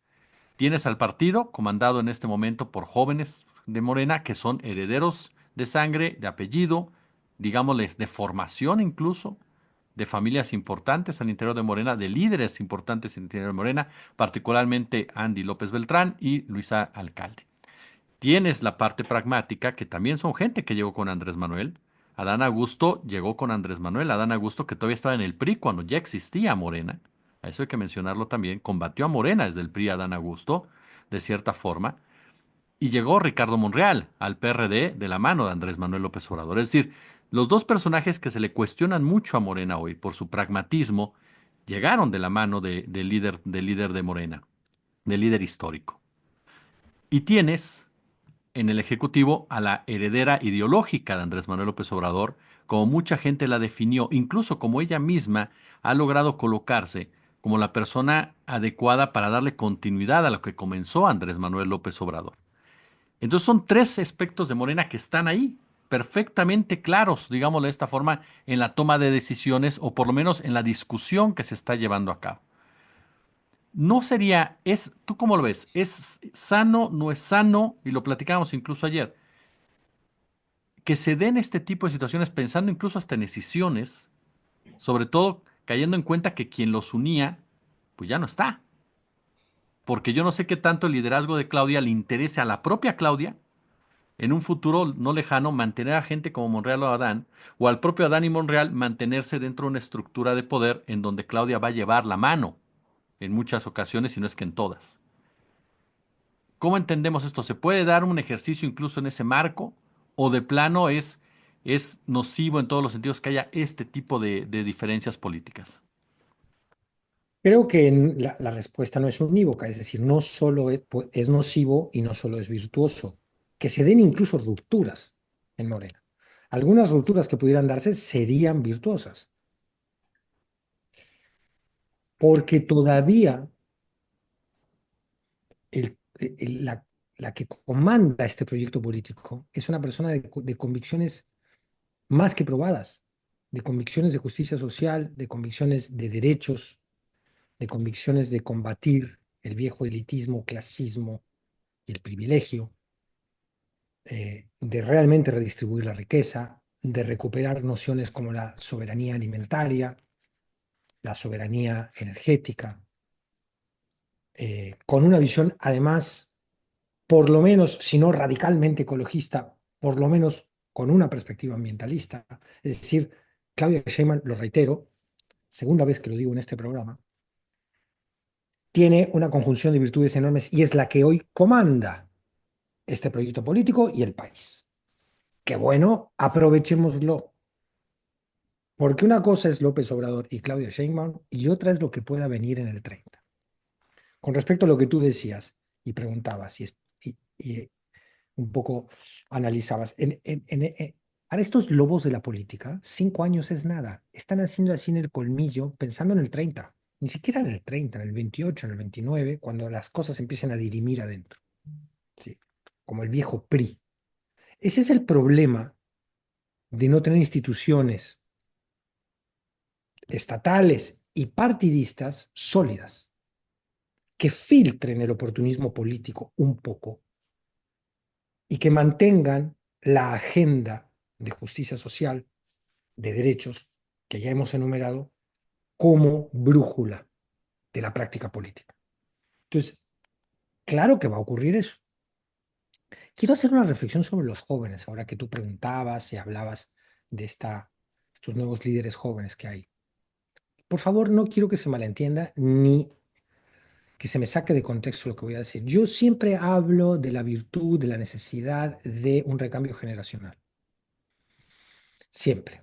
Tienes al partido comandado en este momento por jóvenes de Morena que son herederos de sangre, de apellido, digámosles de formación incluso, de familias importantes al interior de Morena, de líderes importantes al interior de Morena, particularmente Andy López Beltrán y Luisa Alcalde. Tienes la parte pragmática, que también son gente que llegó con Andrés Manuel. Adán Augusto llegó con Andrés Manuel. Adán Augusto, que todavía estaba en el PRI cuando ya existía Morena. A eso hay que mencionarlo también. Combatió a Morena desde el PRI Adán Augusto, de cierta forma. Y llegó Ricardo Monreal al PRD de la mano de Andrés Manuel López Obrador. Es decir, los dos personajes que se le cuestionan mucho a Morena hoy por su pragmatismo, llegaron de la mano del líder de Morena, del líder histórico. Y tienes en el Ejecutivo a la heredera ideológica de Andrés Manuel López Obrador, como mucha gente la definió, incluso como ella misma ha logrado colocarse como la persona adecuada para darle continuidad a lo que comenzó Andrés Manuel López Obrador. Entonces son tres aspectos de Morena que están ahí, perfectamente claros, digámoslo de esta forma, en la toma de decisiones o por lo menos en la discusión que se está llevando a cabo. No sería, ¿tú cómo lo ves? ¿Es sano, no es sano? Y lo platicábamos incluso ayer, que se den este tipo de situaciones pensando incluso hasta en decisiones, sobre todo cayendo en cuenta que quien los unía, pues ya no está. Porque yo no sé qué tanto el liderazgo de Claudia le interese a la propia Claudia en un futuro no lejano mantener a gente como Monreal o Adán, o al propio Adán y Monreal mantenerse dentro de una estructura de poder en donde Claudia va a llevar la mano en muchas ocasiones, si no es que en todas. ¿Cómo entendemos esto? ¿Se puede dar un ejercicio incluso en ese marco? ¿O de plano es nocivo en todos los sentidos que haya este tipo de diferencias políticas? Creo que la respuesta no es unívoca, es decir, no solo es nocivo y no solo es virtuoso, que se den incluso rupturas en Morena. Algunas rupturas que pudieran darse serían virtuosas, porque todavía la que comanda este proyecto político es una persona de convicciones más que probadas, de convicciones de justicia social, de convicciones de derechos, de convicciones de combatir el viejo elitismo, clasismo y el privilegio, de realmente redistribuir la riqueza, de recuperar nociones como la soberanía alimentaria, la soberanía energética, con una visión además, por lo menos, si no radicalmente ecologista, por lo menos con una perspectiva ambientalista. Es decir, Claudia Sheinbaum, lo reitero, segunda vez que lo digo en este programa, tiene una conjunción de virtudes enormes y es la que hoy comanda este proyecto político y el país. Qué bueno, aprovechémoslo. Porque una cosa es López Obrador y Claudia Sheinbaum y otra es lo que pueda venir en el 30. Con respecto a lo que tú decías y preguntabas y un poco analizabas, para estos lobos de la política, 5 años es nada. Están haciendo así en el colmillo pensando en el 30. Ni siquiera en el 30, en el 28, en el 29, cuando las cosas empiecen a dirimir adentro. Sí, como el viejo PRI. Ese es el problema de no tener instituciones estatales y partidistas sólidas que filtren el oportunismo político un poco y que mantengan la agenda de justicia social, de derechos, que ya hemos enumerado, como brújula de la práctica política. Entonces, claro que va a ocurrir eso. Quiero hacer una reflexión sobre los jóvenes, ahora que tú preguntabas y hablabas de estos nuevos líderes jóvenes que hay. Por favor, no quiero que se malentienda ni que se me saque de contexto lo que voy a decir. Yo siempre hablo de la virtud, de la necesidad de un recambio generacional. Siempre.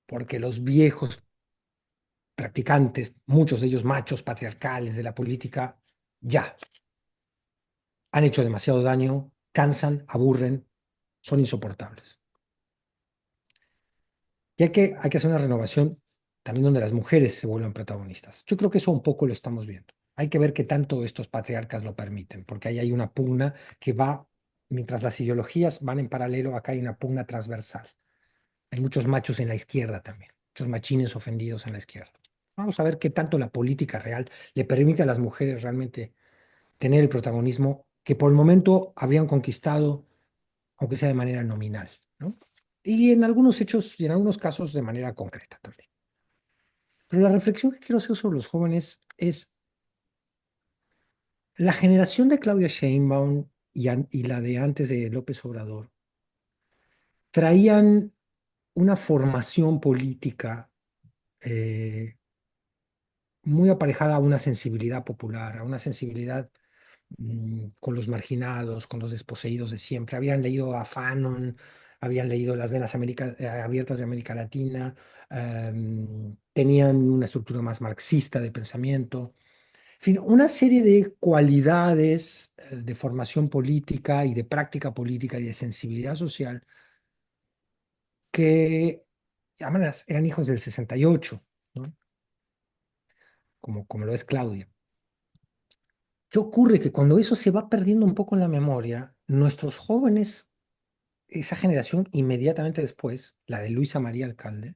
Porque los viejos practicantes, muchos de ellos machos patriarcales de la política, ya han hecho demasiado daño, cansan, aburren, son insoportables. Y hay que hacer una renovación también donde las mujeres se vuelvan protagonistas. Yo creo que eso un poco lo estamos viendo. Hay que ver qué tanto estos patriarcas lo permiten, porque ahí hay una pugna que va, mientras las ideologías van en paralelo, acá hay una pugna transversal. Hay muchos machos en la izquierda también, muchos machines ofendidos en la izquierda. Vamos a ver qué tanto la política real le permite a las mujeres realmente tener el protagonismo que por el momento habían conquistado, aunque sea de manera nominal, ¿no? Y en algunos hechos y en algunos casos de manera concreta también. Pero la reflexión que quiero hacer sobre los jóvenes es la generación de Claudia Sheinbaum y la de antes de López Obrador traían una formación política eh, muy aparejada a una sensibilidad popular, a una sensibilidad con los marginados, con los desposeídos de siempre. Habían leído a Fanon, habían leído Las Venas Abiertas de América Latina, tenían una estructura más marxista de pensamiento. En fin, una serie de cualidades de formación política y de práctica política y de sensibilidad social que, además, eran hijos del 68, ¿no? Como lo es Claudia. ¿Qué ocurre? Que cuando eso se va perdiendo un poco en la memoria, nuestros jóvenes, esa generación inmediatamente después, la de Luisa María Alcalde,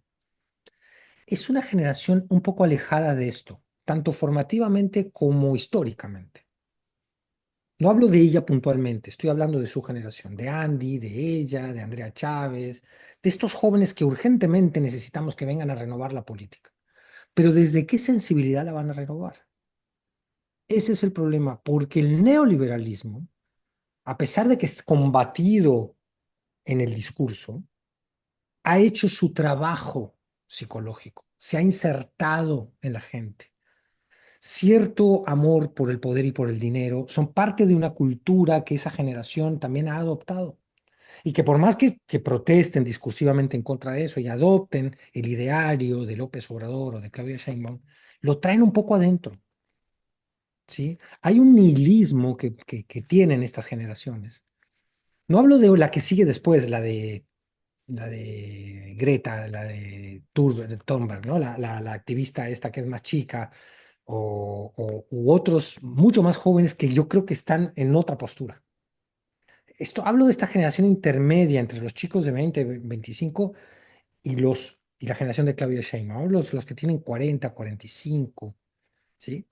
es una generación un poco alejada de esto, tanto formativamente como históricamente. No hablo de ella puntualmente, estoy hablando de su generación, de Andy, de ella, de Andrea Chávez, de estos jóvenes que urgentemente necesitamos que vengan a renovar la política. Pero ¿desde qué sensibilidad la van a renovar? Ese es el problema, porque el neoliberalismo, a pesar de que es combatido en el discurso, ha hecho su trabajo psicológico, se ha insertado en la gente. Cierto amor por el poder y por el dinero son parte de una cultura que esa generación también ha adoptado. Y que por más que protesten discursivamente en contra de eso y adopten el ideario de López Obrador o de Claudia Sheinbaum, lo traen un poco adentro, ¿sí? Hay un nihilismo que tienen estas generaciones. No hablo de la que sigue después, la de Greta, la de Thunberg, ¿no? La activista esta que es más chica, u otros mucho más jóvenes que yo creo que están en otra postura. Hablo de esta generación intermedia entre los chicos de 20, 25 y la generación de Claudio Sheinbaum, los que tienen 40, 45, ¿sí?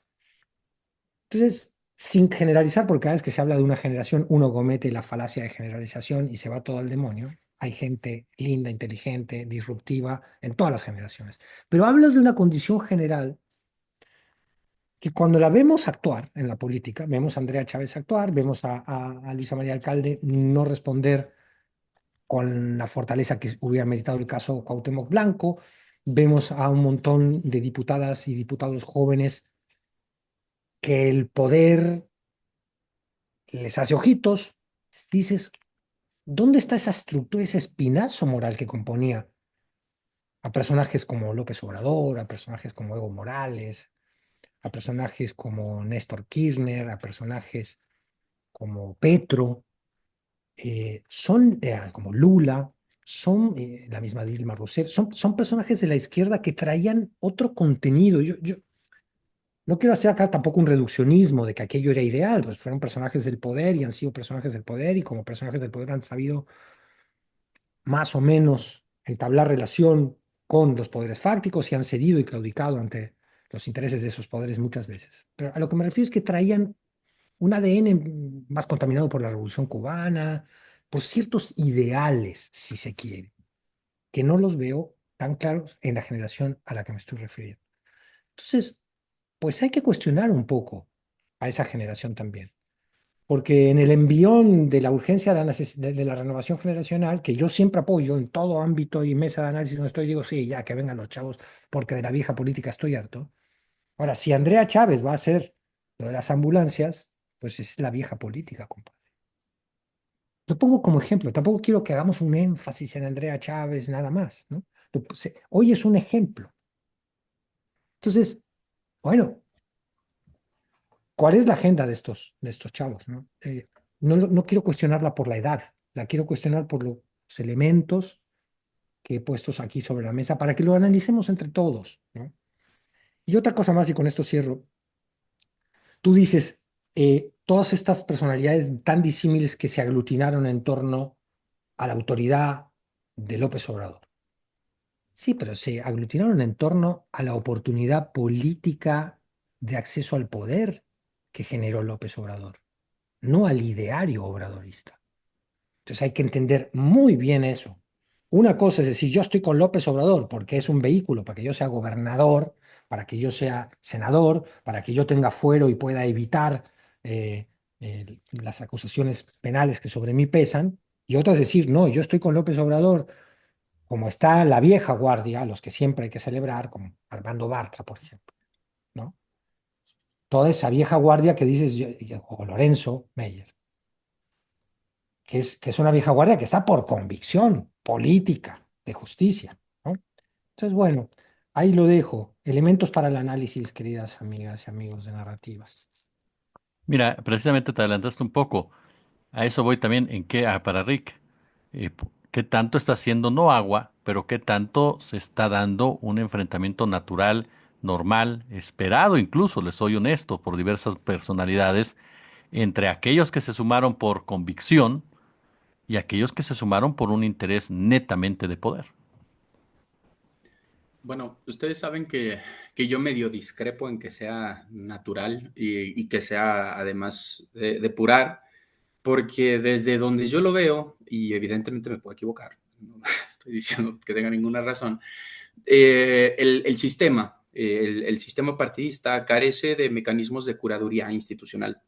Entonces, sin generalizar, porque cada vez que se habla de una generación, uno comete la falacia de generalización y se va todo al demonio. Hay gente linda, inteligente, disruptiva en todas las generaciones. Pero hablo de una condición general que cuando la vemos actuar en la política, vemos a Andrea Chávez actuar, vemos a Luisa María Alcalde no responder con la fortaleza que hubiera meritado el caso Cuauhtémoc Blanco, vemos a un montón de diputadas y diputados jóvenes que el poder les hace ojitos, dices, ¿dónde está esa estructura, ese espinazo moral que componía a personajes como López Obrador, a personajes como Evo Morales, a personajes como Néstor Kirchner, a personajes como Petro, como Lula, son la misma Dilma Rousseff, son personajes de la izquierda que traían otro contenido. Yo no quiero hacer acá tampoco un reduccionismo de que aquello era ideal, pues fueron personajes del poder y han sido personajes del poder y como personajes del poder han sabido más o menos entablar relación con los poderes fácticos y han cedido y claudicado ante los intereses de esos poderes muchas veces. Pero a lo que me refiero es que traían un ADN más contaminado por la Revolución Cubana, por ciertos ideales, si se quiere, que no los veo tan claros en la generación a la que me estoy refiriendo. Entonces, pues hay que cuestionar un poco a esa generación también. Porque en el envión de la urgencia de la renovación generacional, que yo siempre apoyo en todo ámbito y mesa de análisis donde estoy, digo, sí, ya que vengan los chavos, porque de la vieja política estoy harto. Ahora, si Andrea Chávez va a hacer lo de las ambulancias, pues es la vieja política, compadre. Lo pongo como ejemplo, tampoco quiero que hagamos un énfasis en Andrea Chávez, nada más, ¿no? Hoy es un ejemplo. Entonces, bueno, ¿cuál es la agenda de estos chavos, ¿no? No quiero cuestionarla por la edad, la quiero cuestionar por los elementos que he puesto aquí sobre la mesa para que lo analicemos entre todos, ¿no? Y otra cosa más, y con esto cierro, tú dices, todas estas personalidades tan disímiles que se aglutinaron en torno a la autoridad de López Obrador. Sí, pero se aglutinaron en torno a la oportunidad política de acceso al poder. que generó López Obrador, no al ideario obradorista. Entonces hay que entender muy bien eso. Una cosa es decir, yo estoy con López Obrador porque es un vehículo para que yo sea gobernador, para que yo sea senador, para que yo tenga fuero y pueda evitar las acusaciones penales que sobre mí pesan. Y otra es decir, no, yo estoy con López Obrador como está la vieja guardia, los que siempre hay que celebrar, como Armando Bartra, por ejemplo, ¿no? Toda esa vieja guardia que dices, o Lorenzo Meyer, que es una vieja guardia que está por convicción política, de justicia, ¿no? Entonces, bueno, ahí lo dejo. Elementos para el análisis, queridas amigas y amigos de narrativas. Mira, precisamente te adelantaste un poco. A eso voy también para Rick. ¿Qué tanto está haciendo no agua, pero qué tanto se está dando un enfrentamiento natural, normal, esperado incluso, les soy honesto, por diversas personalidades, entre aquellos que se sumaron por convicción y aquellos que se sumaron por un interés netamente de poder? Bueno, ustedes saben que yo medio discrepo en que sea natural y que sea además depurar, porque desde donde yo lo veo, y evidentemente me puedo equivocar, no estoy diciendo que tenga ninguna razón, el sistema, el sistema partidista carece de mecanismos de curaduría institucional.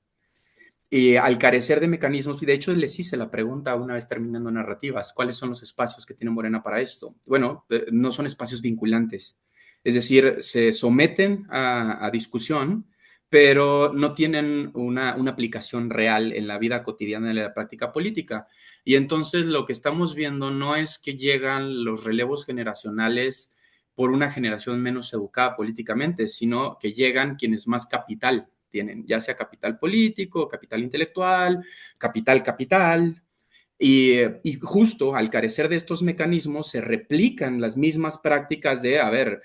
Y al carecer de mecanismos, y de hecho les hice la pregunta una vez terminando narrativas, ¿cuáles son los espacios que tiene Morena para esto? Bueno, no son espacios vinculantes, es decir, se someten a discusión, pero no tienen una aplicación real en la vida cotidiana de la práctica política. Y entonces lo que estamos viendo no es que llegan los relevos generacionales por una generación menos educada políticamente, sino que llegan quienes más capital tienen, ya sea capital político, capital intelectual, capital, y justo al carecer de estos mecanismos se replican las mismas prácticas de, a ver,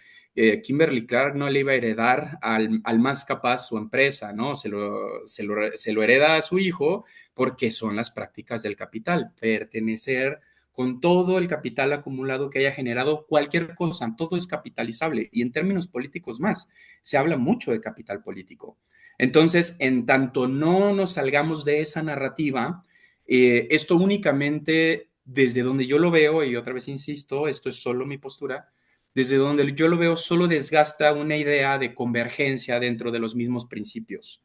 Kimberly Clark no le iba a heredar al más capaz su empresa, ¿no? Se lo hereda a su hijo porque son las prácticas del capital, pertenecer con todo el capital acumulado que haya generado cualquier cosa, todo es capitalizable y en términos políticos más, se habla mucho de capital político. Entonces, en tanto no nos salgamos de esa narrativa, esto únicamente desde donde yo lo veo, y otra vez insisto, esto es solo mi postura, desde donde yo lo veo solo desgasta una idea de convergencia dentro de los mismos principios.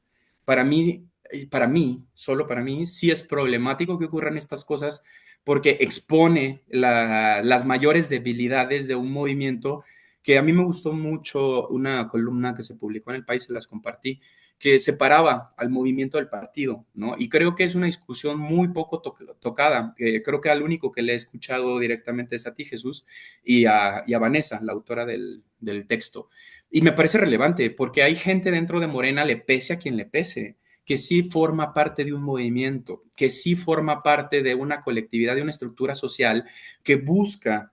Solo para mí, sí es problemático que ocurran estas cosas porque expone las mayores debilidades de un movimiento que a mí me gustó mucho una columna que se publicó en El País, se las compartí, que separaba al movimiento del partido, ¿no? Y creo que es una discusión muy poco tocada. Creo que al único que le he escuchado directamente es a ti, Jesús, y a Vanessa, la autora del texto. Y me parece relevante porque hay gente dentro de Morena, le pese a quien le pese, que sí forma parte de un movimiento, que sí forma parte de una colectividad, de una estructura social que busca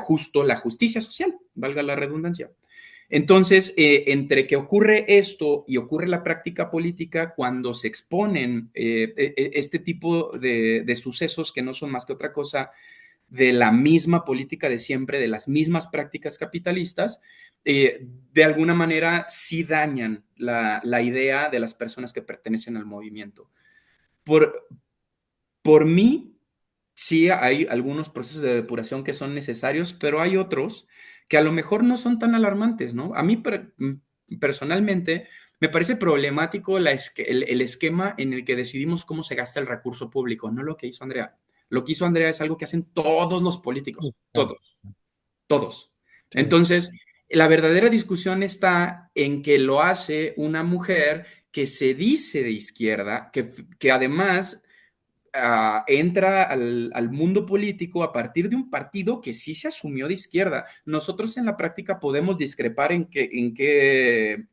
justo la justicia social, valga la redundancia. Entonces, entre que ocurre esto y ocurre la práctica política, cuando se exponen este tipo de sucesos que no son más que otra cosa de la misma política de siempre, de las mismas prácticas capitalistas, de alguna manera sí dañan la idea de las personas que pertenecen al movimiento. Por, por mí, sí hay algunos procesos de depuración que son necesarios, pero hay otros que a lo mejor no son tan alarmantes, ¿no? A mí personalmente me parece problemático el esquema en el que decidimos cómo se gasta el recurso público, no lo que hizo Andrea. Lo que hizo Andrea es algo que hacen todos los políticos, Claro, todos. sí. Entonces, la verdadera discusión está en que lo hace una mujer que se dice de izquierda, que además entra al mundo político a partir de un partido que sí se asumió de izquierda. Nosotros en la práctica podemos discrepar en qué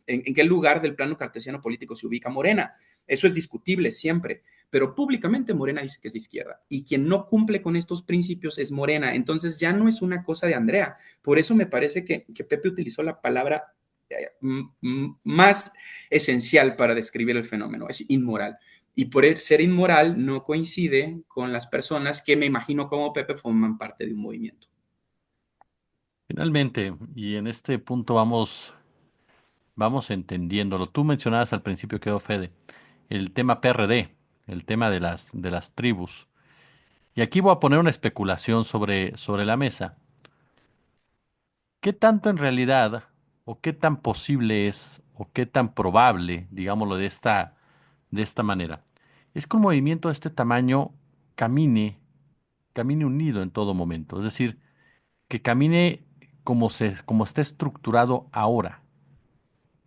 lugar del plano cartesiano político se ubica Morena. Eso es discutible siempre, pero públicamente Morena dice que es de izquierda y quien no cumple con estos principios es Morena. Entonces ya no es una cosa de Andrea. Por eso me parece que Pepe utilizó la palabra más esencial para describir el fenómeno, es inmoral y por ser inmoral no coincide con las personas que me imagino como Pepe forman parte de un movimiento. Finalmente, y en este punto vamos vamos entendiéndolo. Tú mencionabas al principio, quedó Fede, el tema PRD, el tema de las tribus. Y aquí voy a poner una especulación sobre la mesa. ¿Qué tanto en realidad, o qué tan posible es, o qué tan probable, digámoslo de esta manera, es que un movimiento de este tamaño camine, camine unido en todo momento? Es decir, que camine como está estructurado ahora.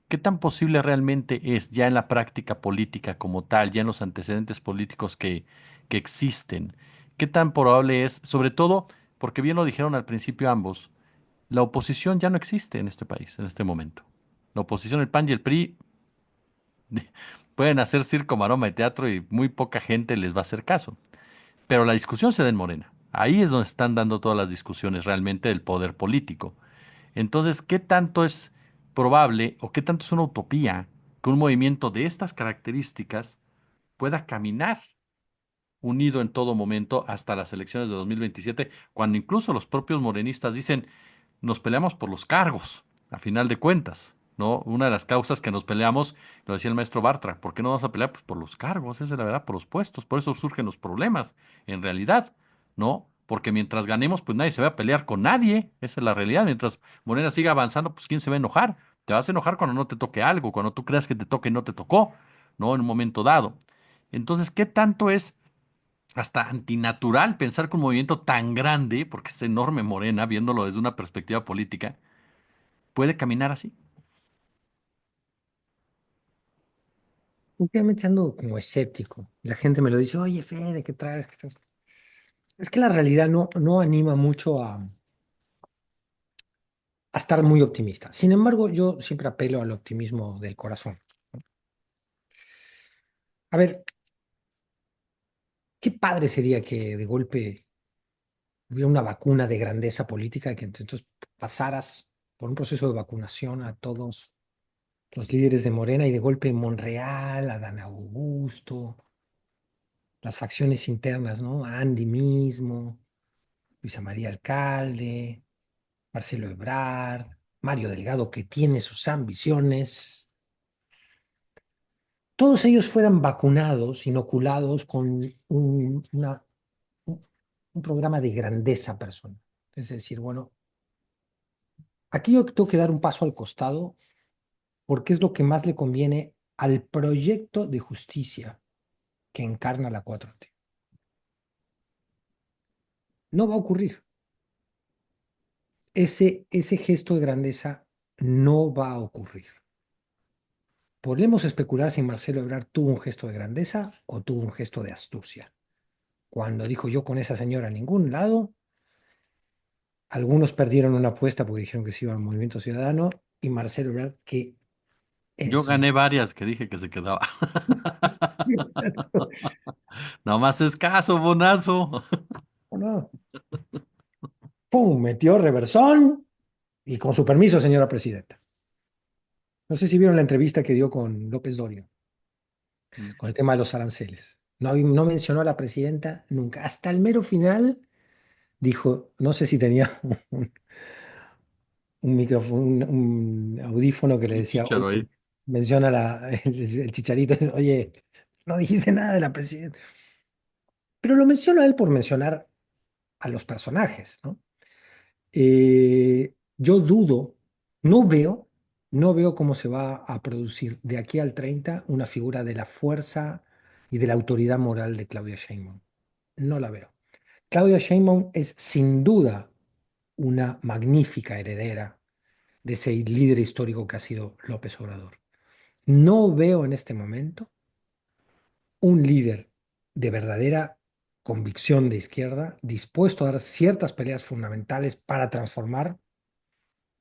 ¿Qué tan posible realmente es ya en la práctica política como tal, ya en los antecedentes políticos que existen? ¿Qué tan probable es, sobre todo, porque bien lo dijeron al principio ambos, la oposición ya no existe en este país, en este momento? La oposición, el PAN y el PRI, pueden hacer circo, maroma y teatro y muy poca gente les va a hacer caso. Pero la discusión se da en Morena. Ahí es donde están dando todas las discusiones realmente del poder político. Entonces, ¿qué tanto es probable o qué tanto es una utopía que un movimiento de estas características pueda caminar unido en todo momento hasta las elecciones de 2027, cuando incluso los propios morenistas dicen, nos peleamos por los cargos, a final de cuentas, ¿no? Una de las causas que nos peleamos, lo decía el maestro Bartra, ¿por qué no vamos a pelear? Pues por los cargos, esa es la verdad, por los puestos, por eso surgen los problemas, en realidad, ¿no? Porque mientras ganemos, pues nadie se va a pelear con nadie, esa es la realidad. Mientras Morena siga avanzando, pues ¿quién se va a enojar? Te vas a enojar cuando no te toque algo, cuando tú creas que te toque y no te tocó, ¿no? En un momento dado. Entonces, ¿qué tanto es hasta antinatural pensar que un movimiento tan grande, porque es enorme Morena, viéndolo desde una perspectiva política, puede caminar así? Últimamente ando como escéptico. La gente me lo dice, oye, Fede, ¿qué traes? ¿Qué traes? Es que la realidad no anima mucho a estar muy optimista. Sin embargo, yo siempre apelo al optimismo del corazón. A ver, qué padre sería que de golpe hubiera una vacuna de grandeza política, que entonces pasaras por un proceso de vacunación a todos los líderes de Morena y de golpe Monreal, Adán Augusto, las facciones internas, ¿no? Andy mismo, Luisa María Alcalde, Marcelo Ebrard, Mario Delgado, que tiene sus ambiciones, todos ellos fueran vacunados, inoculados con un, un programa de grandeza personal. Es decir, bueno, aquí yo tengo que dar un paso al costado porque es lo que más le conviene al proyecto de justicia que encarna la 4T. No va a ocurrir. Ese gesto de grandeza no va a ocurrir. Podemos especular si Marcelo Ebrard tuvo un gesto de grandeza o tuvo un gesto de astucia. Cuando dijo yo con esa señora a ningún lado, algunos perdieron una apuesta porque dijeron que se iba al Movimiento Ciudadano y Marcelo Ebrard, que Yo es... gané varias que dije que se quedaba. No más es caso, bonazo. No, ¡pum! Metió reversón y con su permiso, señora presidenta. No sé si vieron la entrevista que dio con López Doria, con el tema de los aranceles. No mencionó a la presidenta nunca. Hasta el mero final dijo, no sé si tenía un micrófono, un audífono que le Un decía, chícharo oye, ahí. menciona el chicharito, oye, no dijiste nada de la presidenta. Pero lo menciono a él por mencionar a los personajes, ¿no? Yo dudo, no veo, no veo cómo se va a producir de aquí al 30 una figura de la fuerza y de la autoridad moral de Claudia Sheinbaum. No la veo. Claudia Sheinbaum es sin duda una magnífica heredera de ese líder histórico que ha sido López Obrador. No veo en este momento un líder de verdadera convicción de izquierda dispuesto a dar ciertas peleas fundamentales para transformar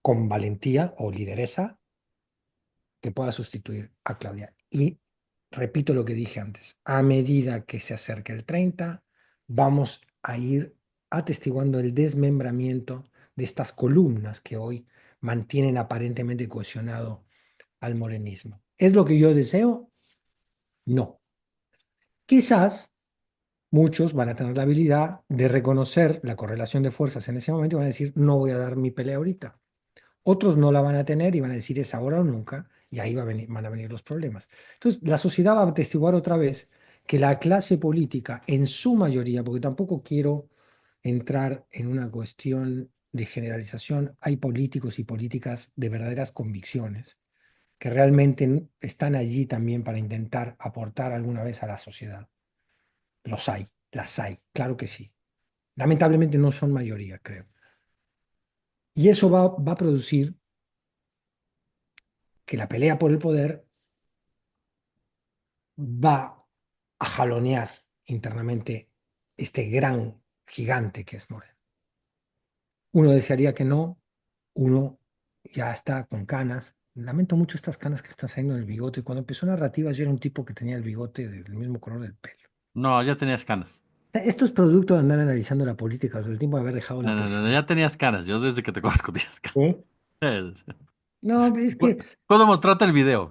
con valentía o lideresa que pueda sustituir a Claudia. Y repito lo que dije antes, a medida que se acerca el 30, vamos a ir atestiguando el desmembramiento de estas columnas que hoy mantienen aparentemente cohesionado al morenismo. ¿Es lo que yo deseo? No. Quizás muchos van a tener la habilidad de reconocer la correlación de fuerzas en ese momento y van a decir, no voy a dar mi pelea ahorita. otros no la van a tener y van a decir es ahora o nunca, y ahí van a venir los problemas. Entonces, la sociedad va a atestiguar otra vez que la clase política, en su mayoría, porque tampoco quiero entrar en una cuestión de generalización, hay políticos y políticas de verdaderas convicciones que realmente están allí también para intentar aportar alguna vez a la sociedad. Los hay, las hay, claro que sí. Lamentablemente no son mayoría, creo. Y eso va a producir que la pelea por el poder va a jalonear internamente este gran gigante que es Moreno. Uno desearía que no, uno ya está con canas. Lamento mucho estas canas que están saliendo en el bigote. Cuando empezó Narrativas, yo era un tipo que tenía el bigote del mismo color del pelo. No, ya tenías canas. Esto es producto de andar analizando la política, todo el tiempo de haber dejado No, la no, no, no, poesía. ya tenías canas. Yo desde que te conozco tenías canas. ¿Sí? No, es que, Puedo mostrarte el video.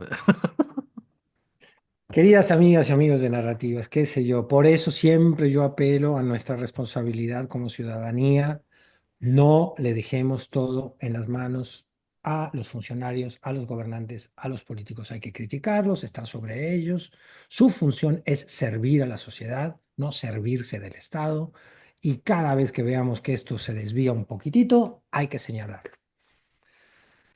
queridas amigas y amigos de Narrativas, qué sé yo, por eso siempre yo apelo a nuestra responsabilidad como ciudadanía. No le dejemos todo en las manos a los funcionarios, a los gobernantes, a los políticos. Hay que criticarlos, estar sobre ellos. Su función es servir a la sociedad, no servirse del Estado. Y cada vez que veamos que esto se desvía un poquitito, hay que señalarlo.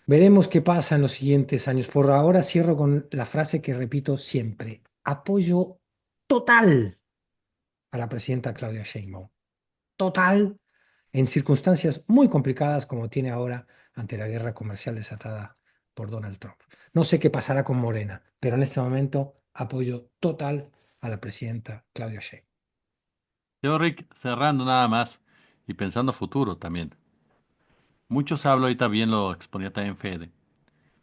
Veremos qué pasa en los siguientes años. Por ahora cierro con la frase que repito siempre. Apoyo total a la presidenta Claudia Sheinbaum. Total en circunstancias muy complicadas como tiene ahora ante la guerra comercial desatada por Donald Trump. No sé qué pasará con Morena, pero en este momento apoyo total a la presidenta Claudia Sheinbaum. Yo, Rick, cerrando nada más y pensando futuro también. Muchos hablo ahorita bien, lo exponía también Fede,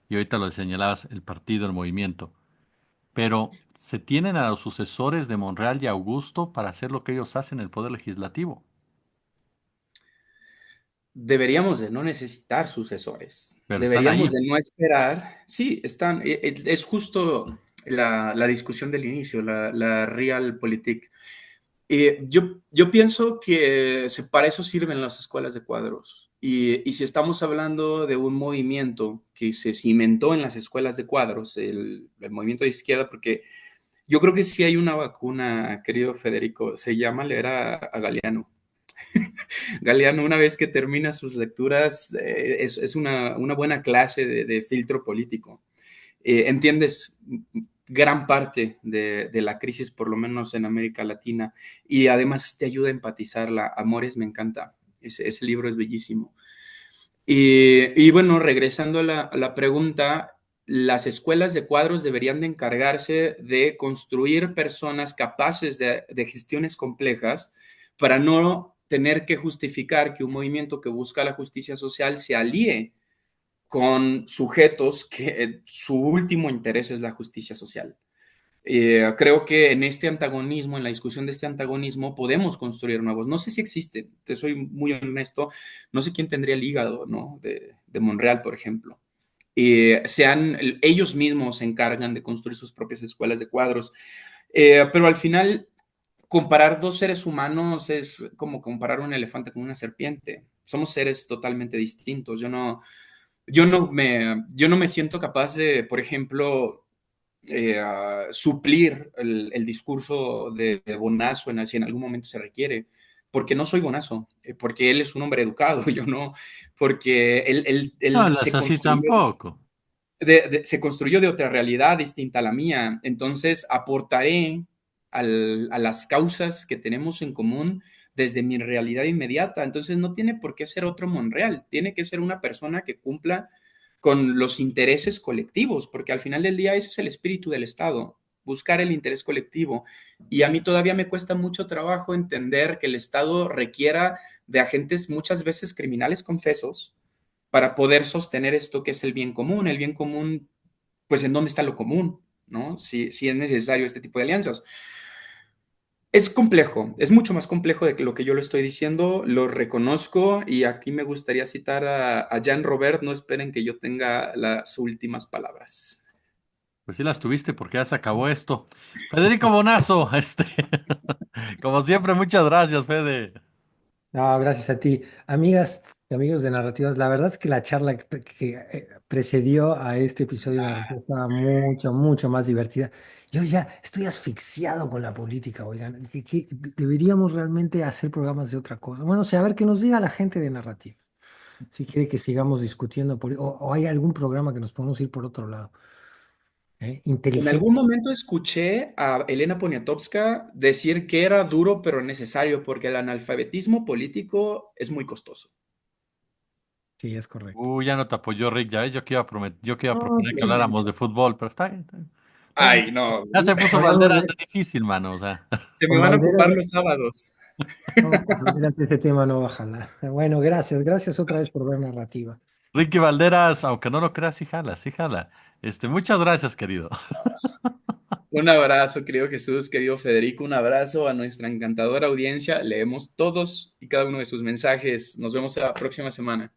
y ahorita lo señalabas, el partido, el movimiento. Pero se tienen a los sucesores de Monreal y Augusto para hacer lo que ellos hacen en el Poder Legislativo. Deberíamos de no necesitar sucesores, Pero están deberíamos ahí. de no esperar. Sí, están, es justo la discusión del inicio, la realpolitik. Yo pienso que para eso sirven las escuelas de cuadros. Y si estamos hablando de un movimiento que se cimentó en las escuelas de cuadros, el movimiento de izquierda, porque yo creo que sí hay una vacuna, querido Federico, se llama leer a Galeano. Galeano, una vez que termina sus lecturas, es una buena clase de filtro político. Entiendes gran parte de la crisis, por lo menos en América Latina, y además te ayuda a empatizarla. Amores, me encanta. Ese libro es bellísimo. Y bueno, regresando a la pregunta, las escuelas de cuadros deberían de encargarse de construir personas capaces de gestiones complejas para no tener que justificar que un movimiento que busca la justicia social se alíe con sujetos que su último interés es la justicia social. Creo que en este antagonismo, en la discusión de este antagonismo, podemos construir nuevos. No sé si existen, te soy muy honesto, no sé quién tendría el hígado, ¿no? De Monreal, por ejemplo. Ellos mismos se encargan de construir sus propias escuelas de cuadros, pero al final comparar dos seres humanos es como comparar un elefante con una serpiente. Somos seres totalmente distintos. Yo no me siento capaz de, por ejemplo, suplir el discurso de Bonazo si en algún momento se requiere, porque no soy Bonazo, porque él es un hombre educado, yo no, porque No él las así tampoco. se construyó de otra realidad distinta a la mía, entonces aportaré a las causas que tenemos en común desde mi realidad inmediata, entonces no tiene por qué ser otro Monreal, tiene que ser una persona que cumpla con los intereses colectivos, porque al final del día ese es el espíritu del Estado, buscar el interés colectivo. Y a mí todavía me cuesta mucho trabajo entender que el Estado requiera de agentes muchas veces criminales confesos para poder sostener esto que es el bien común, pues en dónde está lo común, ¿no? Si es necesario este tipo de alianzas. Es complejo, es mucho más complejo de lo que yo lo estoy diciendo, lo reconozco y aquí me gustaría citar a Jean Robert, no esperen que yo tenga las últimas palabras. Pues sí las tuviste porque ya se acabó esto. Federico Bonazo, como siempre, muchas gracias, Fede. No, gracias a ti. Amigas, Amigos de Narrativas, la verdad es que la charla que precedió a este episodio de Narrativas estaba mucho, mucho más divertida. Yo ya estoy asfixiado con la política, oigan, que deberíamos realmente hacer programas de otra cosa. Bueno, o sea, a ver qué nos diga la gente de Narrativas, si quiere que sigamos discutiendo, o hay algún programa que nos podemos ir por otro lado. En Inteligente, algún momento escuché a Elena Poniatowska decir que era duro pero necesario porque el analfabetismo político es muy costoso. sí, es correcto. Ya no te apoyó Rick, ya ves, yo que iba a No, proponer Lo que pues, habláramos siento. de fútbol, pero está bien, está bien. Ya, Ay, no, ya se puso hablamos Valderas de, de difícil, mano, o sea. se me con van a Valderas, ocupar los sábados. no, con Valderas este tema no va a jalar. Bueno, gracias, gracias otra vez por ver Narrativa. Ricky Valderas, aunque no lo creas, sí jala, sí jala. Muchas gracias, querido. Un abrazo, querido Jesús, querido Federico, un abrazo a nuestra encantadora audiencia. Leemos todos y cada uno de sus mensajes. Nos vemos la próxima semana.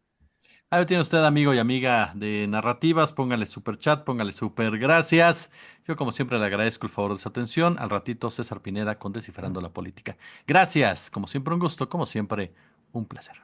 Ahí lo tiene usted, amigo y amiga de Narrativas. Póngale super chat, póngale super gracias. Yo, como siempre, le agradezco el favor de su atención. Al ratito, César Pineda con Descifrando la Política. Gracias, como siempre, un gusto, como siempre, un placer.